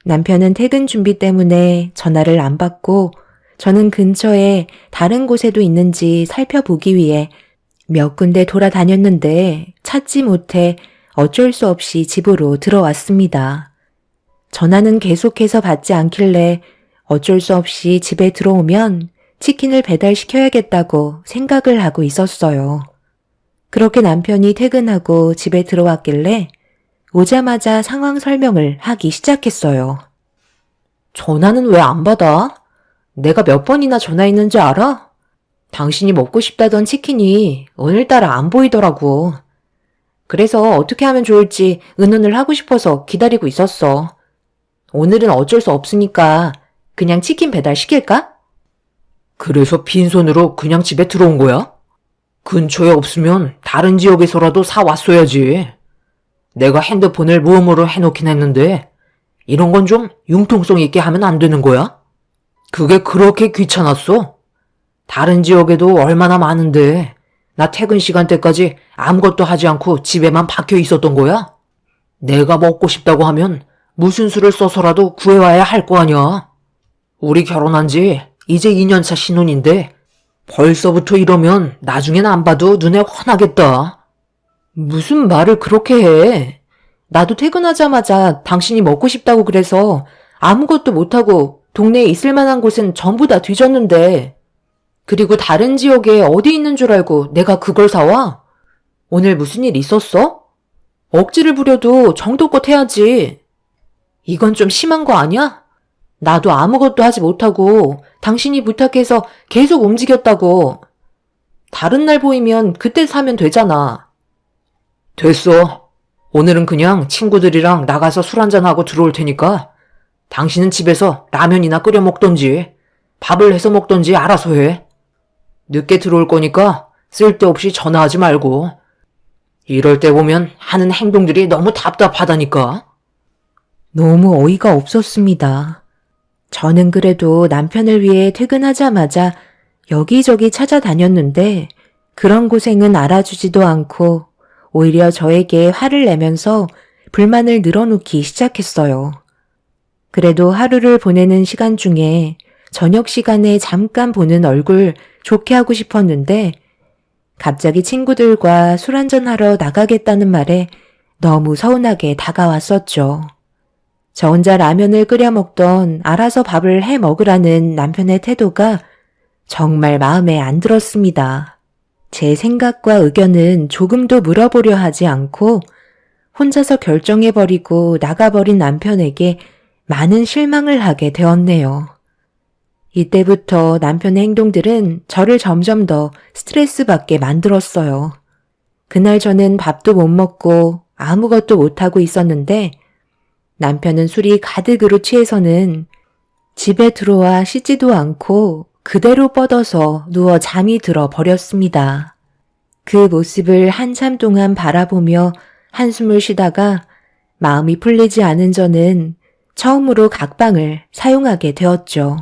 남편은 퇴근 준비 때문에 전화를 안 받고 저는 근처에 다른 곳에도 있는지 살펴보기 위해 몇 군데 돌아다녔는데 찾지 못해 어쩔 수 없이 집으로 들어왔습니다. 전화는 계속해서 받지 않길래 어쩔 수 없이 집에 들어오면 치킨을 배달시켜야겠다고 생각을 하고 있었어요. 그렇게 남편이 퇴근하고 집에 들어왔길래 오자마자 상황 설명을 하기 시작했어요. 전화는 왜 안 받아? 내가 몇 번이나 전화했는지 알아? 당신이 먹고 싶다던 치킨이 오늘따라 안 보이더라고. 그래서 어떻게 하면 좋을지 의논을 하고 싶어서 기다리고 있었어. 오늘은 어쩔 수 없으니까 그냥 치킨 배달 시킬까? 그래서 빈손으로 그냥 집에 들어온 거야? 근처에 없으면 다른 지역에서라도 사왔어야지. 내가 핸드폰을 무음으로 해놓긴 했는데 이런 건 좀 융통성 있게 하면 안 되는 거야? 그게 그렇게 귀찮았어? 다른 지역에도 얼마나 많은데 나 퇴근 시간대까지 아무것도 하지 않고 집에만 박혀 있었던 거야? 내가 먹고 싶다고 하면 무슨 수를 써서라도 구해와야 할 거 아니야. 우리 결혼한 지 이제 2년차 신혼인데 벌써부터 이러면 나중엔 안 봐도 눈에 훤하겠다. 무슨 말을 그렇게 해. 나도 퇴근하자마자 당신이 먹고 싶다고 그래서 아무것도 못하고 동네에 있을 만한 곳은 전부 다 뒤졌는데 그리고 다른 지역에 어디 있는 줄 알고 내가 그걸 사와? 오늘 무슨 일 있었어? 억지를 부려도 정도껏 해야지. 이건 좀 심한 거 아니야? 나도 아무것도 하지 못하고 당신이 부탁해서 계속 움직였다고. 다른 날 보이면 그때 사면 되잖아. 됐어. 오늘은 그냥 친구들이랑 나가서 술 한잔하고 들어올 테니까 당신은 집에서 라면이나 끓여 먹던지 밥을 해서 먹던지 알아서 해. 늦게 들어올 거니까 쓸데없이 전화하지 말고. 이럴 때 보면 하는 행동들이 너무 답답하다니까. 너무 어이가 없었습니다. 저는 그래도 남편을 위해 퇴근하자마자 여기저기 찾아다녔는데 그런 고생은 알아주지도 않고 오히려 저에게 화를 내면서 불만을 늘어놓기 시작했어요. 그래도 하루를 보내는 시간 중에 저녁 시간에 잠깐 보는 얼굴 좋게 하고 싶었는데 갑자기 친구들과 술 한잔하러 나가겠다는 말에 너무 서운하게 다가왔었죠. 저 혼자 라면을 끓여 먹던 알아서 밥을 해 먹으라는 남편의 태도가 정말 마음에 안 들었습니다. 제 생각과 의견은 조금도 물어보려 하지 않고 혼자서 결정해버리고 나가버린 남편에게 많은 실망을 하게 되었네요. 이때부터 남편의 행동들은 저를 점점 더 스트레스 받게 만들었어요. 그날 저는 밥도 못 먹고 아무것도 못하고 있었는데 남편은 술이 가득으로 취해서는 집에 들어와 씻지도 않고 그대로 뻗어서 누워 잠이 들어 버렸습니다. 그 모습을 한참 동안 바라보며 한숨을 쉬다가 마음이 풀리지 않은 저는 처음으로 각방을 사용하게 되었죠.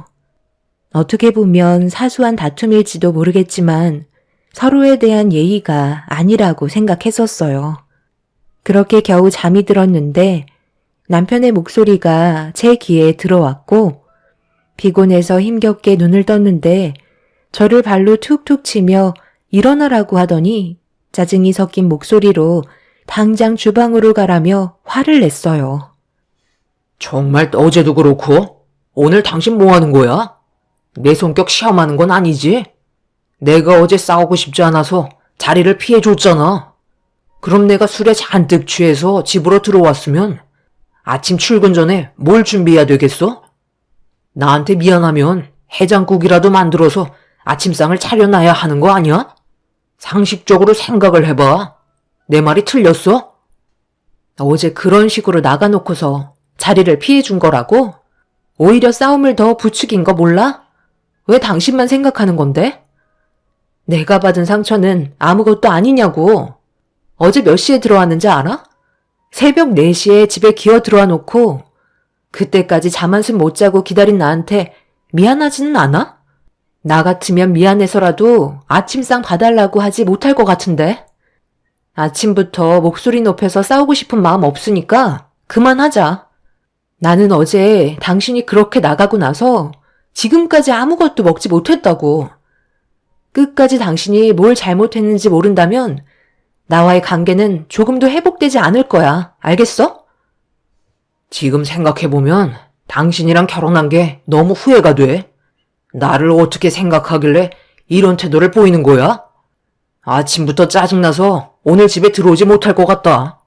어떻게 보면 사소한 다툼일지도 모르겠지만 서로에 대한 예의가 아니라고 생각했었어요. 그렇게 겨우 잠이 들었는데 남편의 목소리가 제 귀에 들어왔고 피곤해서 힘겹게 눈을 떴는데 저를 발로 툭툭 치며 일어나라고 하더니 짜증이 섞인 목소리로 당장 주방으로 가라며 화를 냈어요. 정말 어제도 그렇고 오늘 당신 뭐 하는 거야? 내 성격 시험하는 건 아니지? 내가 어제 싸우고 싶지 않아서 자리를 피해줬잖아. 그럼 내가 술에 잔뜩 취해서 집으로 들어왔으면 아침 출근 전에 뭘 준비해야 되겠어? 나한테 미안하면 해장국이라도 만들어서 아침상을 차려놔야 하는 거 아니야? 상식적으로 생각을 해봐. 내 말이 틀렸어? 어제 그런 식으로 나가놓고서 자리를 피해준 거라고? 오히려 싸움을 더 부추긴 거 몰라? 왜 당신만 생각하는 건데? 내가 받은 상처는 아무것도 아니냐고. 어제 몇 시에 들어왔는지 알아? 새벽 4시에 집에 기어 들어와 놓고 그때까지 잠 한숨 못 자고 기다린 나한테 미안하지는 않아? 나 같으면 미안해서라도 아침상 봐달라고 하지 못할 것 같은데. 아침부터 목소리 높여서 싸우고 싶은 마음 없으니까 그만하자. 나는 어제 당신이 그렇게 나가고 나서 지금까지 아무것도 먹지 못했다고. 끝까지 당신이 뭘 잘못했는지 모른다면 나와의 관계는 조금도 회복되지 않을 거야. 알겠어? 지금 생각해보면 당신이랑 결혼한 게 너무 후회가 돼. 나를 어떻게 생각하길래 이런 태도를 보이는 거야? 아침부터 짜증나서 오늘 집에 들어오지 못할 것 같다.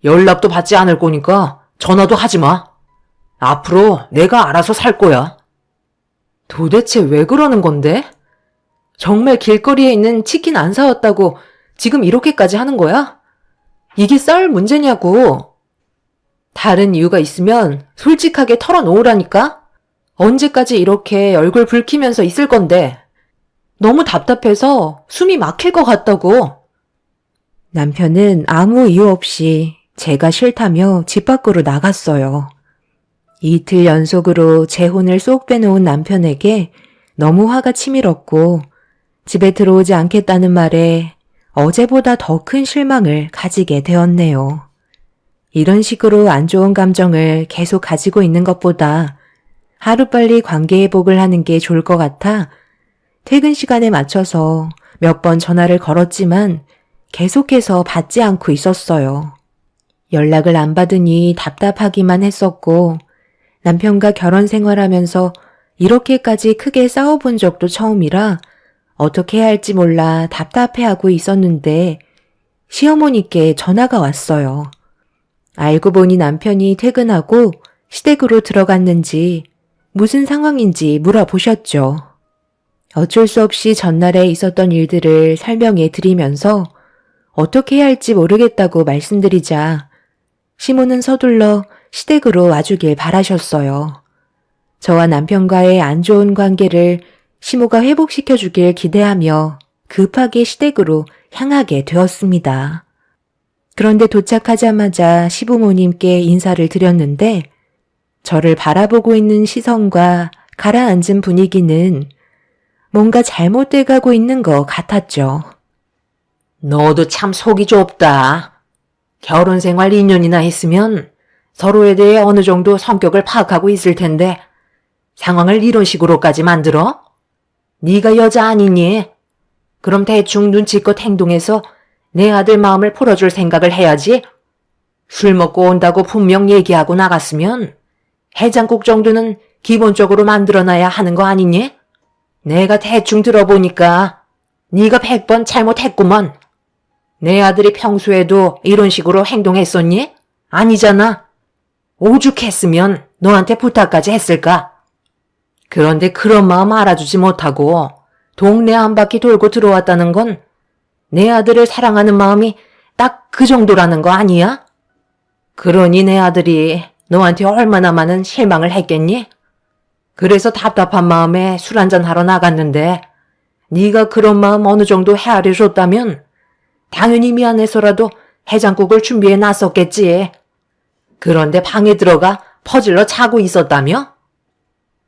연락도 받지 않을 거니까 전화도 하지 마. 앞으로 내가 알아서 살 거야. 도대체 왜 그러는 건데? 정말 길거리에 있는 치킨 안 사왔다고 지금 이렇게까지 하는 거야? 이게 싸울 문제냐고. 다른 이유가 있으면 솔직하게 털어놓으라니까? 언제까지 이렇게 얼굴 붉히면서 있을 건데. 너무 답답해서 숨이 막힐 것 같다고. 남편은 아무 이유 없이 제가 싫다며 집 밖으로 나갔어요. 이틀 연속으로 제 혼을 쏙 빼놓은 남편에게 너무 화가 치밀었고 집에 들어오지 않겠다는 말에 어제보다 더 큰 실망을 가지게 되었네요. 이런 식으로 안 좋은 감정을 계속 가지고 있는 것보다 하루빨리 관계 회복을 하는 게 좋을 것 같아 퇴근 시간에 맞춰서 몇 번 전화를 걸었지만 계속해서 받지 않고 있었어요. 연락을 안 받으니 답답하기만 했었고 남편과 결혼 생활하면서 이렇게까지 크게 싸워본 적도 처음이라 어떻게 해야 할지 몰라 답답해하고 있었는데 시어머니께 전화가 왔어요. 알고 보니 남편이 퇴근하고 시댁으로 들어갔는지 무슨 상황인지 물어보셨죠. 어쩔 수 없이 전날에 있었던 일들을 설명해 드리면서 어떻게 해야 할지 모르겠다고 말씀드리자 시모는 서둘러 시댁으로 와주길 바라셨어요. 저와 남편과의 안 좋은 관계를 시모가 회복시켜주길 기대하며 급하게 시댁으로 향하게 되었습니다. 그런데 도착하자마자 시부모님께 인사를 드렸는데 저를 바라보고 있는 시선과 가라앉은 분위기는 뭔가 잘못돼 가고 있는 것 같았죠. 너도 참 속이 좁다. 결혼 생활 2년이나 했으면 서로에 대해 어느 정도 성격을 파악하고 있을 텐데 상황을 이런 식으로까지 만들어? 네가 여자 아니니? 그럼 대충 눈치껏 행동해서 내 아들 마음을 풀어줄 생각을 해야지. 술 먹고 온다고 분명 얘기하고 나갔으면 해장국 정도는 기본적으로 만들어놔야 하는 거 아니니? 내가 대충 들어보니까 네가 100번 잘못했구먼. 내 아들이 평소에도 이런 식으로 행동했었니? 아니잖아. 오죽했으면 너한테 부탁까지 했을까? 그런데 그런 마음 알아주지 못하고 동네 한 바퀴 돌고 들어왔다는 건 내 아들을 사랑하는 마음이 딱 그 정도라는 거 아니야? 그러니 내 아들이 너한테 얼마나 많은 실망을 했겠니? 그래서 답답한 마음에 술 한잔 하러 나갔는데 네가 그런 마음 어느 정도 헤아려 줬다면 당연히 미안해서라도 해장국을 준비해 놨었겠지. 그런데 방에 들어가 퍼질러 자고 있었다며?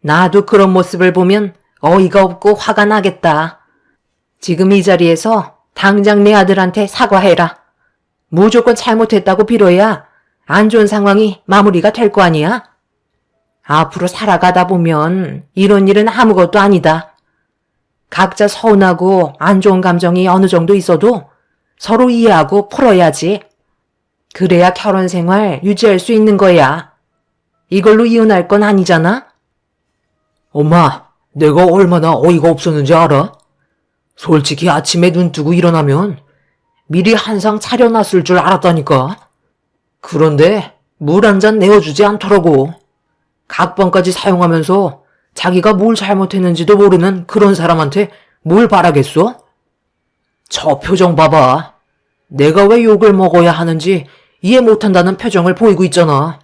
나도 그런 모습을 보면 어이가 없고 화가 나겠다. 지금 이 자리에서 당장 내 아들한테 사과해라. 무조건 잘못했다고 빌어야 안 좋은 상황이 마무리가 될 거 아니야? 앞으로 살아가다 보면 이런 일은 아무것도 아니다. 각자 서운하고 안 좋은 감정이 어느 정도 있어도 서로 이해하고 풀어야지. 그래야 결혼 생활 유지할 수 있는 거야. 이걸로 이혼할 건 아니잖아? 엄마, 내가 얼마나 어이가 없었는지 알아? 솔직히 아침에 눈 뜨고 일어나면 미리 한상 차려놨을 줄 알았다니까. 그런데 물 한 잔 내어주지 않더라고. 각방까지 사용하면서 자기가 뭘 잘못했는지도 모르는 그런 사람한테 뭘 바라겠어? 저 표정 봐봐. 내가 왜 욕을 먹어야 하는지 이해 못한다는 표정을 보이고 있잖아.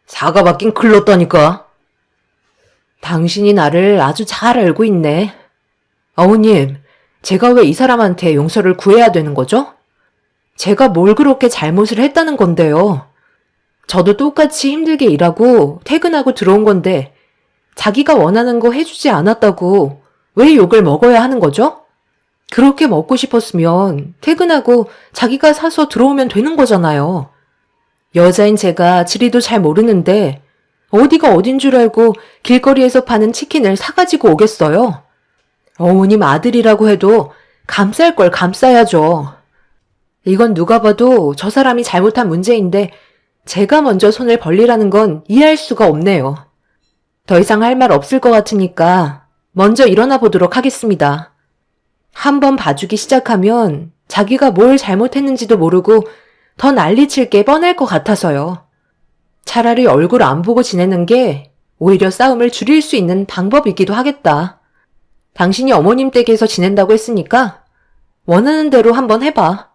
사과 받긴 글렀다니까. 당신이 나를 아주 잘 알고 있네. 어머님, 제가 왜 이 사람한테 용서를 구해야 되는 거죠? 제가 뭘 그렇게 잘못을 했다는 건데요. 저도 똑같이 힘들게 일하고 퇴근하고 들어온 건데 자기가 원하는 거 해주지 않았다고 왜 욕을 먹어야 하는 거죠? 그렇게 먹고 싶었으면 퇴근하고 자기가 사서 들어오면 되는 거잖아요. 여자인 제가 지리도 잘 모르는데 어디가 어딘 줄 알고 길거리에서 파는 치킨을 사가지고 오겠어요? 어머님 아들이라고 해도 감쌀 걸 감싸야죠. 이건 누가 봐도 저 사람이 잘못한 문제인데 제가 먼저 손을 벌리라는 건 이해할 수가 없네요. 더 이상 할 말 없을 것 같으니까 먼저 일어나 보도록 하겠습니다. 한번 봐주기 시작하면 자기가 뭘 잘못했는지도 모르고 더 난리칠 게 뻔할 것 같아서요. 차라리 얼굴 안 보고 지내는 게 오히려 싸움을 줄일 수 있는 방법이기도 하겠다. 당신이 어머님 댁에서 지낸다고 했으니까 원하는 대로 한번 해봐.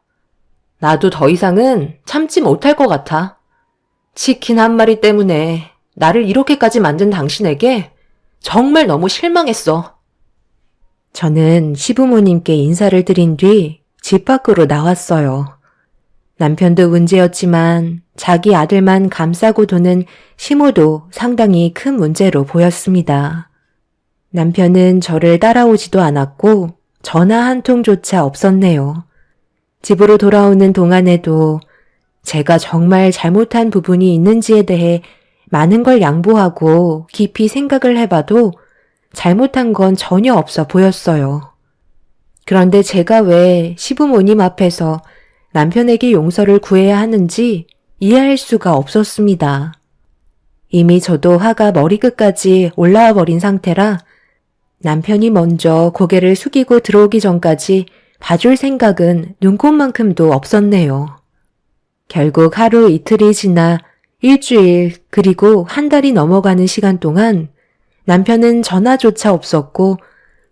나도 더 이상은 참지 못할 것 같아. 치킨 한 마리 때문에 나를 이렇게까지 만든 당신에게 정말 너무 실망했어. 저는 시부모님께 인사를 드린 뒤 집 밖으로 나왔어요. 남편도 문제였지만 자기 아들만 감싸고 도는 시모도 상당히 큰 문제로 보였습니다. 남편은 저를 따라오지도 않았고 전화 한 통조차 없었네요. 집으로 돌아오는 동안에도 제가 정말 잘못한 부분이 있는지에 대해 많은 걸 양보하고 깊이 생각을 해봐도 잘못한 건 전혀 없어 보였어요. 그런데 제가 왜 시부모님 앞에서 남편에게 용서를 구해야 하는지 이해할 수가 없었습니다. 이미 저도 화가 머리끝까지 올라와 버린 상태라 남편이 먼저 고개를 숙이고 들어오기 전까지 봐줄 생각은 눈꼽만큼도 없었네요. 결국 하루 이틀이 지나 일주일 그리고 한 달이 넘어가는 시간 동안 남편은 전화조차 없었고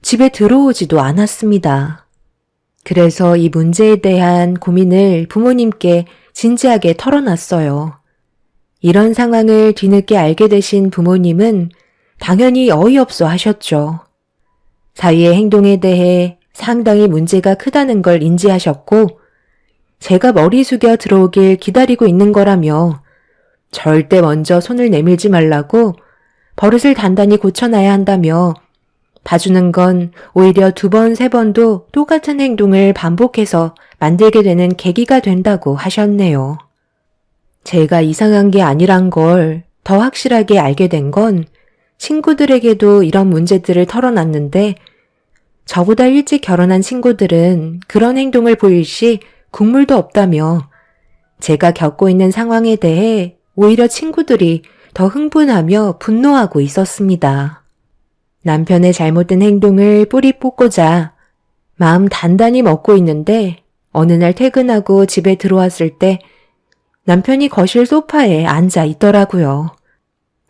집에 들어오지도 않았습니다. 그래서 이 문제에 대한 고민을 부모님께 진지하게 털어놨어요. 이런 상황을 뒤늦게 알게 되신 부모님은 당연히 어이없어 하셨죠. 자기의 행동에 대해 상당히 문제가 크다는 걸 인지하셨고 제가 머리 숙여 들어오길 기다리고 있는 거라며 절대 먼저 손을 내밀지 말라고 버릇을 단단히 고쳐놔야 한다며 봐주는 건 오히려 2번, 3번도 똑같은 행동을 반복해서 만들게 되는 계기가 된다고 하셨네요. 제가 이상한 게 아니란 걸 더 확실하게 알게 된 건 친구들에게도 이런 문제들을 털어놨는데 저보다 일찍 결혼한 친구들은 그런 행동을 보일 시 국물도 없다며 제가 겪고 있는 상황에 대해 오히려 친구들이 더 흥분하며 분노하고 있었습니다. 남편의 잘못된 행동을 뿌리 뽑고자 마음 단단히 먹고 있는데 어느 날 퇴근하고 집에 들어왔을 때 남편이 거실 소파에 앉아 있더라고요.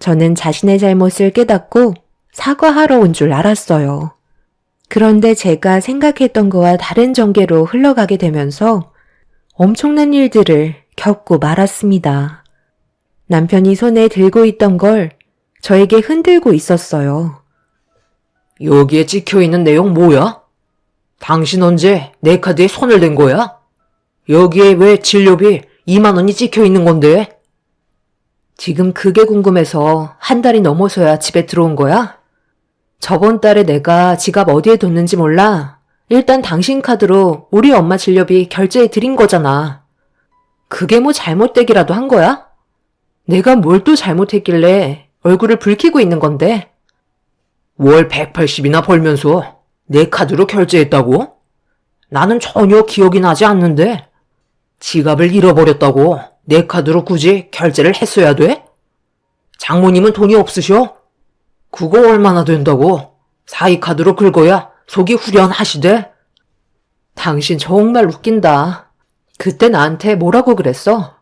저는 자신의 잘못을 깨닫고 사과하러 온 줄 알았어요. 그런데 제가 생각했던 거와 다른 전개로 흘러가게 되면서 엄청난 일들을 겪고 말았습니다. 남편이 손에 들고 있던 걸 저에게 흔들고 있었어요. 여기에 찍혀있는 내용 뭐야? 당신 언제 내 카드에 손을 댄 거야? 여기에 왜 진료비 2만 원이 찍혀있는 건데? 지금 그게 궁금해서 한 달이 넘어서야 집에 들어온 거야? 저번 달에 내가 지갑 어디에 뒀는지 몰라. 일단 당신 카드로 우리 엄마 진료비 결제해 드린 거잖아. 그게 뭐 잘못되기라도 한 거야? 내가 뭘 또 잘못했길래 얼굴을 붉히고 있는 건데? 월 180이나 벌면서 내 카드로 결제했다고? 나는 전혀 기억이 나지 않는데 지갑을 잃어버렸다고 내 카드로 굳이 결제를 했어야 돼? 장모님은 돈이 없으셔? 그거 얼마나 된다고? 사이카드로 긁어야 속이 후련하시대? 당신 정말 웃긴다. 그때 나한테 뭐라고 그랬어?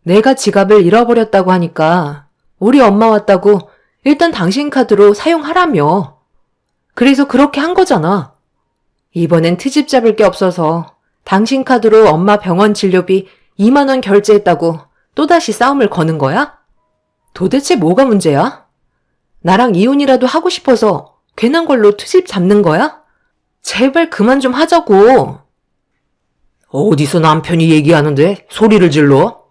내가 지갑을 잃어버렸다고 하니까 우리 엄마 왔다고 일단 당신 카드로 사용하라며. 그래서 그렇게 한 거잖아. 이번엔 트집 잡을 게 없어서 당신 카드로 엄마 병원 진료비 2만 원 결제했다고 또다시 싸움을 거는 거야? 도대체 뭐가 문제야? 나랑 이혼이라도 하고 싶어서 괜한 걸로 트집 잡는 거야? 제발 그만 좀 하자고. 어디서 남편이 얘기하는데 소리를 질러?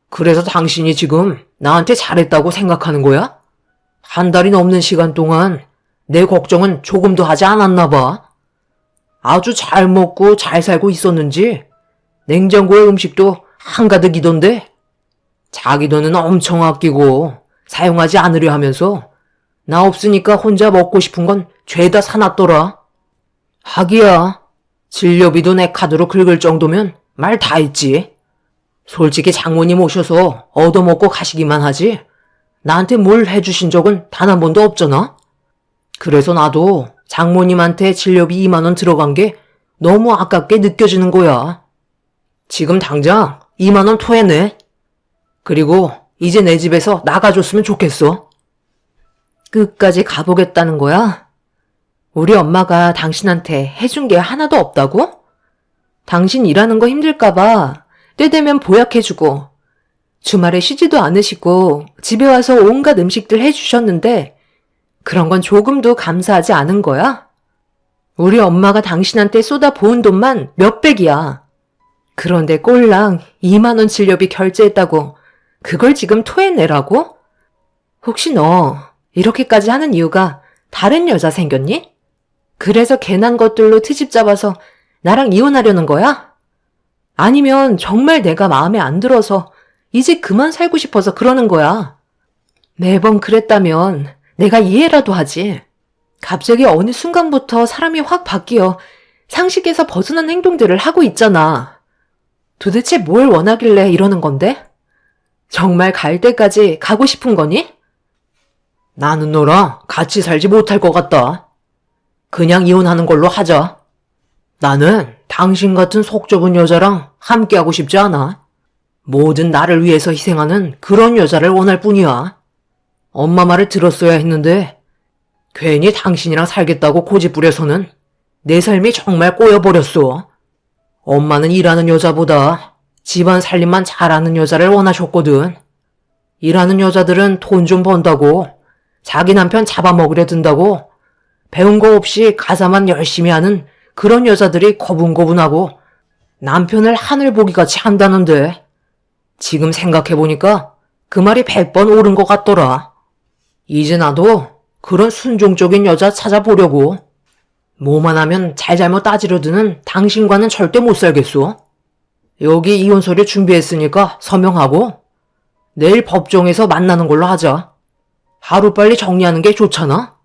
그래서 당신이 지금 나한테 잘했다고 생각하는 거야? 한 달이 넘는 시간 동안 내 걱정은 조금도 하지 않았나 봐. 아주 잘 먹고 잘 살고 있었는지 냉장고에 음식도 한가득이던데 자기 돈은 엄청 아끼고 사용하지 않으려 하면서 나 없으니까 혼자 먹고 싶은 건 죄다 사놨더라. 하기야 진료비도 내 카드로 긁을 정도면 말 다 했지. 솔직히 장모님 오셔서 얻어먹고 가시기만 하지 나한테 뭘 해주신 적은 단 한 번도 없잖아. 그래서 나도 장모님한테 진료비 2만 원 들어간 게 너무 아깝게 느껴지는 거야. 지금 당장 2만 원 토해내. 그리고 이제 내 집에서 나가줬으면 좋겠어. 끝까지 가보겠다는 거야? 우리 엄마가 당신한테 해준 게 하나도 없다고? 당신 일하는 거 힘들까봐 때 되면 보약해주고 주말에 쉬지도 않으시고 집에 와서 온갖 음식들 해주셨는데 그런 건 조금도 감사하지 않은 거야? 우리 엄마가 당신한테 쏟아 부은 돈만 몇백이야. 그런데 꼴랑 2만 원 진료비 결제했다고 그걸 지금 토해내라고? 혹시 너 이렇게까지 하는 이유가 다른 여자 생겼니? 그래서 괜한 것들로 트집 잡아서 나랑 이혼하려는 거야? 아니면 정말 내가 마음에 안 들어서 이제 그만 살고 싶어서 그러는 거야? 매번 그랬다면 내가 이해라도 하지. 갑자기 어느 순간부터 사람이 확 바뀌어 상식에서 벗어난 행동들을 하고 있잖아. 도대체 뭘 원하길래 이러는 건데? 정말 갈 때까지 가고 싶은 거니? 나는 너랑 같이 살지 못할 것 같다. 그냥 이혼하는 걸로 하자. 나는 당신 같은 속 좁은 여자랑 함께하고 싶지 않아. 뭐든 나를 위해서 희생하는 그런 여자를 원할 뿐이야. 엄마 말을 들었어야 했는데 괜히 당신이랑 살겠다고 고집 부려서는 내 삶이 정말 꼬여버렸어. 엄마는 일하는 여자보다 집안 살림만 잘하는 여자를 원하셨거든. 일하는 여자들은 돈 좀 번다고 자기 남편 잡아먹으려 든다고 배운 거 없이 가사만 열심히 하는 그런 여자들이 거분거분하고 남편을 하늘보기같이 한다는데 지금 생각해보니까 그 말이 100번 옳은 것 같더라. 이제 나도 그런 순종적인 여자 찾아보려고. 뭐만 하면 잘잘못 따지려 드는 당신과는 절대 못 살겠소. 여기 이혼 서류 준비했으니까 서명하고 내일 법정에서 만나는 걸로 하자. 하루빨리 정리하는 게 좋잖아.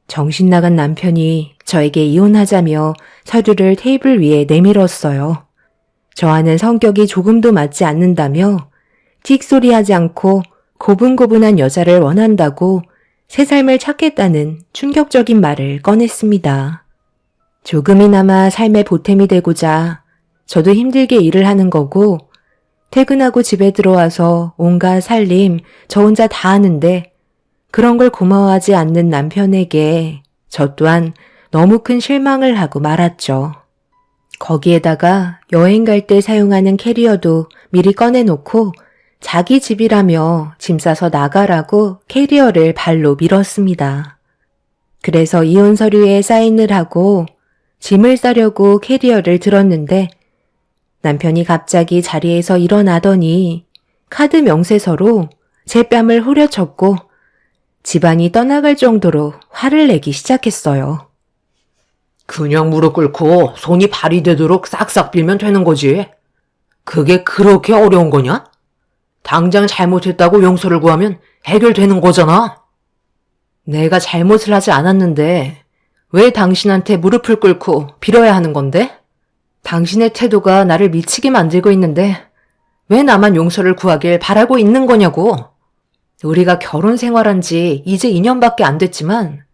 정신 나간 남편이 저에게 이혼하자며 서류를 테이블 위에 내밀었어요. 저와는 성격이 조금도 맞지 않는다며 틱소리하지 않고 고분고분한 여자를 원한다고 새 삶을 찾겠다는 충격적인 말을 꺼냈습니다. 조금이나마 삶의 보탬이 되고자 저도 힘들게 일을 하는 거고 퇴근하고 집에 들어와서 온갖 살림 저 혼자 다 하는데 그런 걸 고마워하지 않는 남편에게 저 또한 너무 큰 실망을 하고 말았죠. 거기에다가 여행 갈 때 사용하는 캐리어도 미리 꺼내놓고 자기 집이라며 짐 싸서 나가라고 캐리어를 발로 밀었습니다. 그래서 이혼 서류에 사인을 하고 짐을 싸려고 캐리어를 들었는데 남편이 갑자기 자리에서 일어나더니 카드 명세서로 제 뺨을 후려쳤고 집안이 떠나갈 정도로 화를 내기 시작했어요. 그냥 무릎 꿇고 손이 발이 되도록 싹싹 빌면 되는 거지. 그게 그렇게 어려운 거냐? 당장 잘못했다고 용서를 구하면 해결되는 거잖아. 내가 잘못을 하지 않았는데 왜 당신한테 무릎을 꿇고 빌어야 하는 건데? 당신의 태도가 나를 미치게 만들고 있는데 왜 나만 용서를 구하길 바라고 있는 거냐고. 우리가 결혼 생활한 지 이제 2년밖에 안 됐지만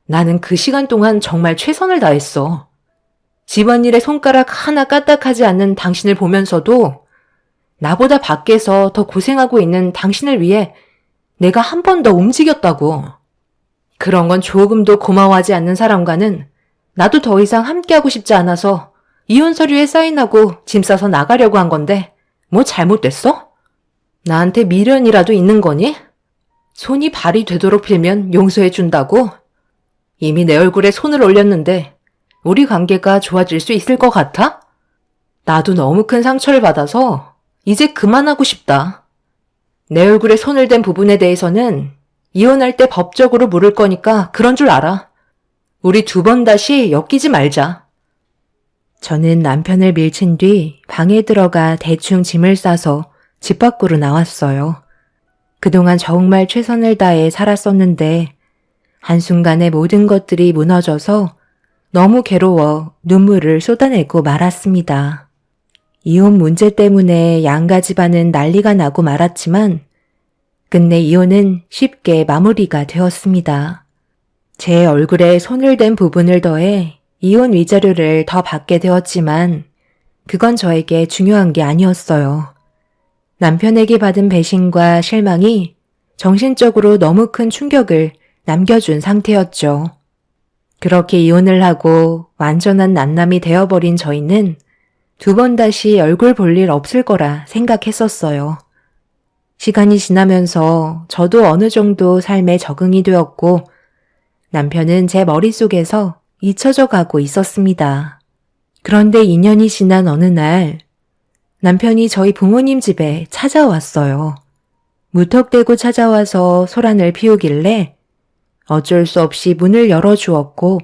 나는 그 시간 동안 정말 최선을 다했어. 집안일에 손가락 하나 까딱하지 않는 당신을 보면서도 나보다 밖에서 더 고생하고 있는 당신을 위해 내가 한 번 더 움직였다고. 그런 건 조금도 고마워하지 않는 사람과는 나도 더 이상 함께하고 싶지 않아서 이혼 서류에 사인하고 짐 싸서 나가려고 한 건데 뭐 잘못됐어? 나한테 미련이라도 있는 거니? 손이 발이 되도록 빌면 용서해 준다고? 이미 내 얼굴에 손을 올렸는데 우리 관계가 좋아질 수 있을 것 같아? 나도 너무 큰 상처를 받아서 이제 그만하고 싶다. 내 얼굴에 손을 댄 부분에 대해서는 이혼할 때 법적으로 물을 거니까 그런 줄 알아. 우리 2번 다시 엮이지 말자. 저는 남편을 밀친 뒤 방에 들어가 대충 짐을 싸서 집 밖으로 나왔어요. 그동안 정말 최선을 다해 살았었는데 한순간에 모든 것들이 무너져서 너무 괴로워 눈물을 쏟아내고 말았습니다. 이혼 문제 때문에 양가 집안은 난리가 나고 말았지만 끝내 이혼은 쉽게 마무리가 되었습니다. 제 얼굴에 손을 댄 부분을 더해 이혼 위자료를 더 받게 되었지만 그건 저에게 중요한 게 아니었어요. 남편에게 받은 배신과 실망이 정신적으로 너무 큰 충격을 남겨준 상태였죠. 그렇게 이혼을 하고 완전한 난남이 되어버린 저희는 2번 다시 얼굴 볼 일 없을 거라 생각했었어요. 시간이 지나면서 저도 어느 정도 삶에 적응이 되었고 남편은 제 머릿속에서 잊혀져 가고 있었습니다. 그런데 2년이 지난 어느 날 남편이 저희 부모님 집에 찾아왔어요. 무턱대고 찾아와서 소란을 피우길래 어쩔 수 없이 문을 열어주었고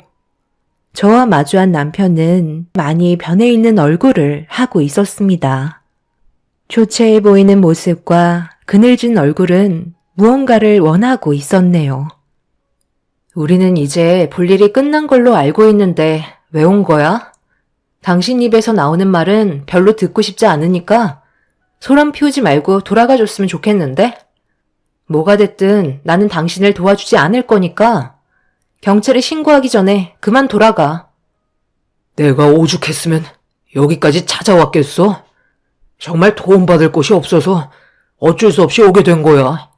저와 마주한 남편은 많이 변해 있는 얼굴을 하고 있었습니다. 초췌해 보이는 모습과 그늘진 얼굴은 무언가를 원하고 있었네요. 우리는 이제 볼 일이 끝난 걸로 알고 있는데 왜 온 거야? 당신 입에서 나오는 말은 별로 듣고 싶지 않으니까 소란 피우지 말고 돌아가 줬으면 좋겠는데? 뭐가 됐든 나는 당신을 도와주지 않을 거니까 경찰에 신고하기 전에 그만 돌아가. 내가 오죽했으면 여기까지 찾아왔겠어? 정말 도움받을 곳이 없어서 어쩔 수 없이 오게 된 거야.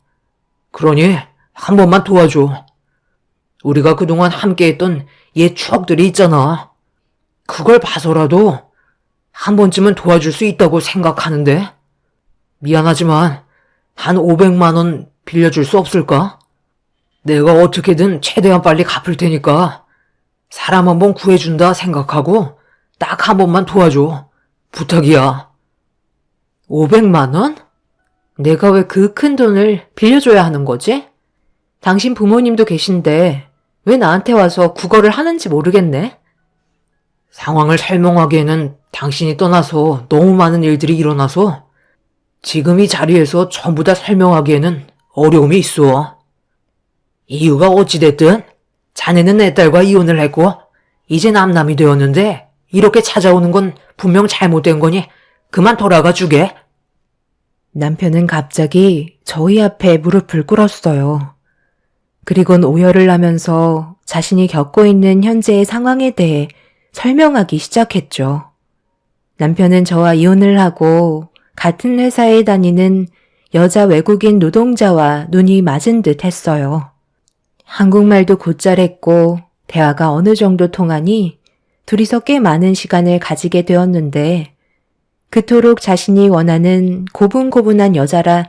그러니 한 번만 도와줘. 우리가 그동안 함께했던 옛 추억들이 있잖아. 그걸 봐서라도 한 번쯤은 도와줄 수 있다고 생각하는데. 미안하지만 한 500만 원 빌려줄 수 없을까? 내가 어떻게든 최대한 빨리 갚을 테니까 사람 한 번 구해준다 생각하고 딱 한 번만 도와줘. 부탁이야. 500만 원? 내가 왜 그 큰 돈을 빌려줘야 하는 거지? 당신 부모님도 계신데 왜 나한테 와서 구걸을 하는지 모르겠네. 상황을 설명하기에는 당신이 떠나서 너무 많은 일들이 일어나서 지금 이 자리에서 전부 다 설명하기에는 어려움이 있어. 이유가 어찌됐든 자네는 내 딸과 이혼을 했고 이제 남남이 되었는데 이렇게 찾아오는 건 분명 잘못된 거니 그만 돌아가 주게. 남편은 갑자기 저희 앞에 무릎을 꿇었어요. 그리곤 오열을 하면서 자신이 겪고 있는 현재의 상황에 대해 설명하기 시작했죠. 남편은 저와 이혼을 하고 같은 회사에 다니는 여자 외국인 노동자와 눈이 맞은 듯 했어요. 한국말도 곧잘했고 대화가 어느 정도 통하니 둘이서 꽤 많은 시간을 가지게 되었는데 그토록 자신이 원하는 고분고분한 여자라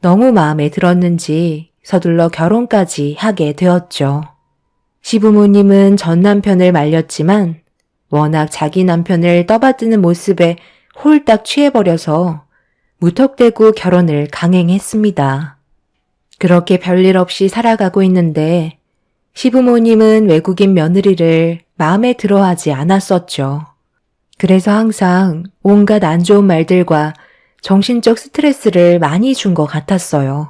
너무 마음에 들었는지 서둘러 결혼까지 하게 되었죠. 시부모님은 전 남편을 말렸지만 워낙 자기 남편을 떠받드는 모습에 홀딱 취해버려서 무턱대고 결혼을 강행했습니다. 그렇게 별일 없이 살아가고 있는데 시부모님은 외국인 며느리를 마음에 들어하지 않았었죠. 그래서 항상 온갖 안 좋은 말들과 정신적 스트레스를 많이 준 것 같았어요.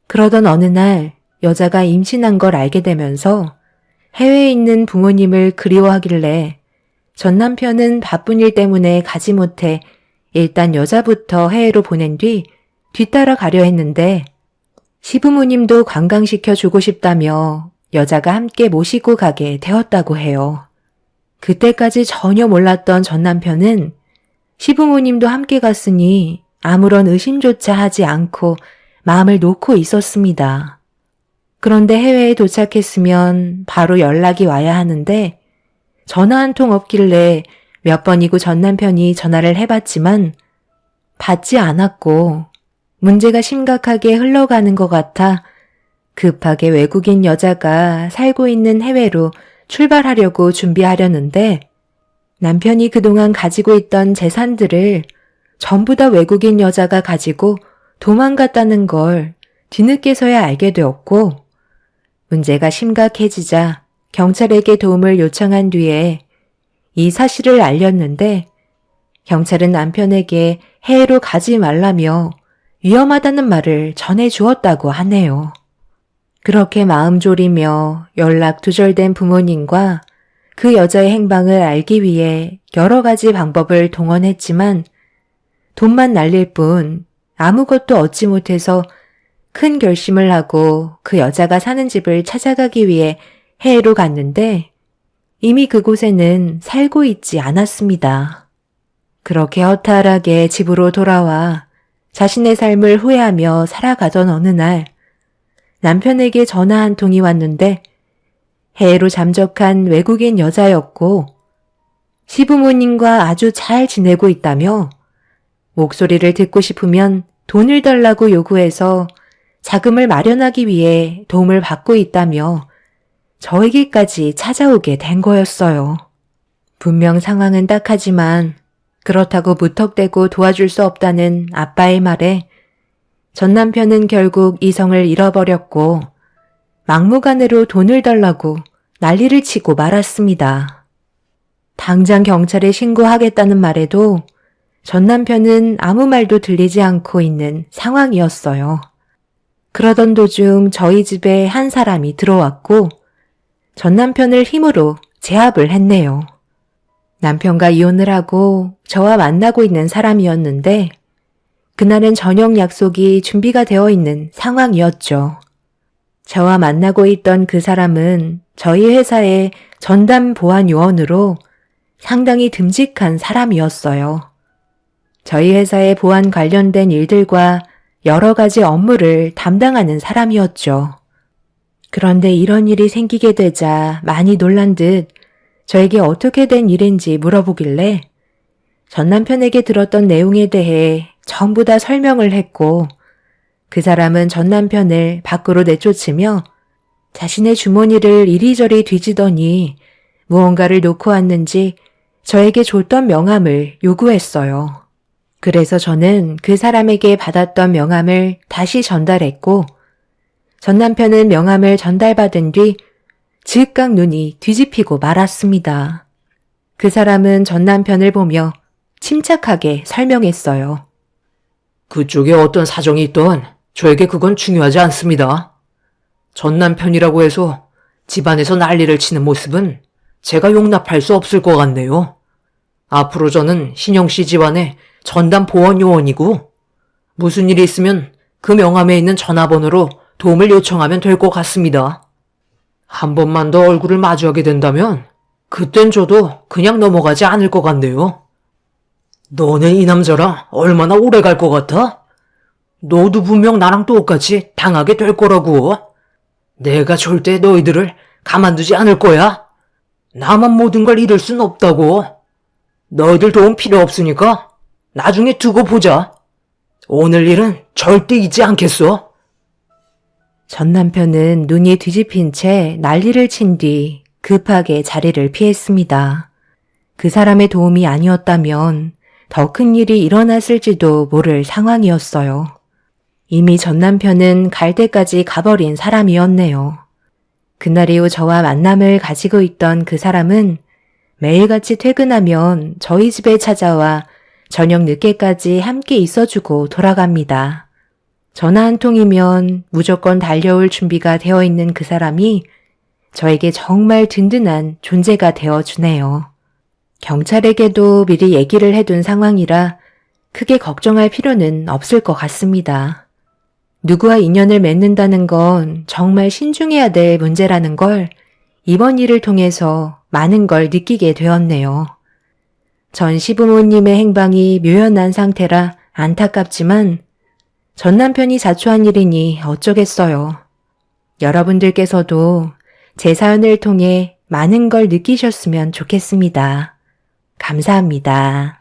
그러던 어느 날 여자가 임신한 걸 알게 되면서 해외에 있는 부모님을 그리워하길래 전 남편은 바쁜 일 때문에 가지 못해 일단 여자부터 해외로 보낸 뒤 뒤따라 가려 했는데 시부모님도 관광시켜주고 싶다며 여자가 함께 모시고 가게 되었다고 해요. 그때까지 전혀 몰랐던 전 남편은 시부모님도 함께 갔으니 아무런 의심조차 하지 않고 마음을 놓고 있었습니다. 그런데 해외에 도착했으면 바로 연락이 와야 하는데 전화 한 통 없길래 몇 번이고 전 남편이 전화를 해봤지만 받지 않았고 문제가 심각하게 흘러가는 것 같아 급하게 외국인 여자가 살고 있는 해외로 출발하려고 준비하려는데 남편이 그동안 가지고 있던 재산들을 전부 다 외국인 여자가 가지고 도망갔다는 걸 뒤늦게서야 알게 되었고 문제가 심각해지자 경찰에게 도움을 요청한 뒤에 이 사실을 알렸는데 경찰은 남편에게 해외로 가지 말라며 위험하다는 말을 전해주었다고 하네요. 그렇게 마음 졸이며 연락 두절된 부모님과 그 여자의 행방을 알기 위해 여러 가지 방법을 동원했지만 돈만 날릴 뿐 아무것도 얻지 못해서 큰 결심을 하고 그 여자가 사는 집을 찾아가기 위해 해외로 갔는데 이미 그곳에는 살고 있지 않았습니다. 그렇게 허탈하게 집으로 돌아와 자신의 삶을 후회하며 살아가던 어느 날 남편에게 전화 한 통이 왔는데 해외로 잠적한 외국인 여자였고 시부모님과 아주 잘 지내고 있다며 목소리를 듣고 싶으면 돈을 달라고 요구해서 자금을 마련하기 위해 도움을 받고 있다며 저에게까지 찾아오게 된 거였어요. 분명 상황은 딱하지만 그렇다고 무턱대고 도와줄 수 없다는 아빠의 말에 전 남편은 결국 이성을 잃어버렸고 막무가내로 돈을 달라고 난리를 치고 말았습니다. 당장 경찰에 신고하겠다는 말에도 전 남편은 아무 말도 들리지 않고 있는 상황이었어요. 그러던 도중 저희 집에 한 사람이 들어왔고 전 남편을 힘으로 제압을 했네요. 남편과 이혼을 하고 저와 만나고 있는 사람이었는데 그날은 저녁 약속이 준비가 되어 있는 상황이었죠. 저와 만나고 있던 그 사람은 저희 회사의 전담 보안 요원으로 상당히 듬직한 사람이었어요. 저희 회사의 보안 관련된 일들과 여러 가지 업무를 담당하는 사람이었죠. 그런데 이런 일이 생기게 되자 많이 놀란 듯 저에게 어떻게 된 일인지 물어보길래 전 남편에게 들었던 내용에 대해 전부 다 설명을 했고 그 사람은 전 남편을 밖으로 내쫓으며 자신의 주머니를 이리저리 뒤지더니 무언가를 놓고 왔는지 저에게 줬던 명함을 요구했어요. 그래서 저는 그 사람에게 받았던 명함을 다시 전달했고 전 남편은 명함을 전달받은 뒤 즉각 눈이 뒤집히고 말았습니다. 그 사람은 전 남편을 보며 침착하게 설명했어요. 그쪽에 어떤 사정이 있던 저에게 그건 중요하지 않습니다. 전 남편이라고 해서 집안에서 난리를 치는 모습은 제가 용납할 수 없을 것 같네요. 앞으로 저는 신영 씨 집안의 전담 보안 요원이고 무슨 일이 있으면 그 명함에 있는 전화번호로 도움을 요청하면 될 것 같습니다. 한 번만 더 얼굴을 마주하게 된다면 그땐 저도 그냥 넘어가지 않을 것 같네요. 너는 이 남자랑 얼마나 오래 갈 것 같아? 너도 분명 나랑 똑같이 당하게 될 거라고. 내가 절대 너희들을 가만두지 않을 거야. 나만 모든 걸 잃을 순 없다고. 너희들 도움 필요 없으니까 나중에 두고 보자. 오늘 일은 절대 잊지 않겠어. 전 남편은 눈이 뒤집힌 채 난리를 친 뒤 급하게 자리를 피했습니다. 그 사람의 도움이 아니었다면 더 큰 일이 일어났을지도 모를 상황이었어요. 이미 전 남편은 갈 때까지 가버린 사람이었네요. 그날 이후 저와 만남을 가지고 있던 그 사람은 매일같이 퇴근하면 저희 집에 찾아와 저녁 늦게까지 함께 있어주고 돌아갑니다. 전화 한 통이면 무조건 달려올 준비가 되어 있는 그 사람이 저에게 정말 든든한 존재가 되어주네요. 경찰에게도 미리 얘기를 해둔 상황이라 크게 걱정할 필요는 없을 것 같습니다. 누구와 인연을 맺는다는 건 정말 신중해야 될 문제라는 걸 이번 일을 통해서 많은 걸 느끼게 되었네요. 전 시부모님의 행방이 묘연한 상태라 안타깝지만 전 남편이 자초한 일이니 어쩌겠어요. 여러분들께서도 제 사연을 통해 많은 걸 느끼셨으면 좋겠습니다. 감사합니다.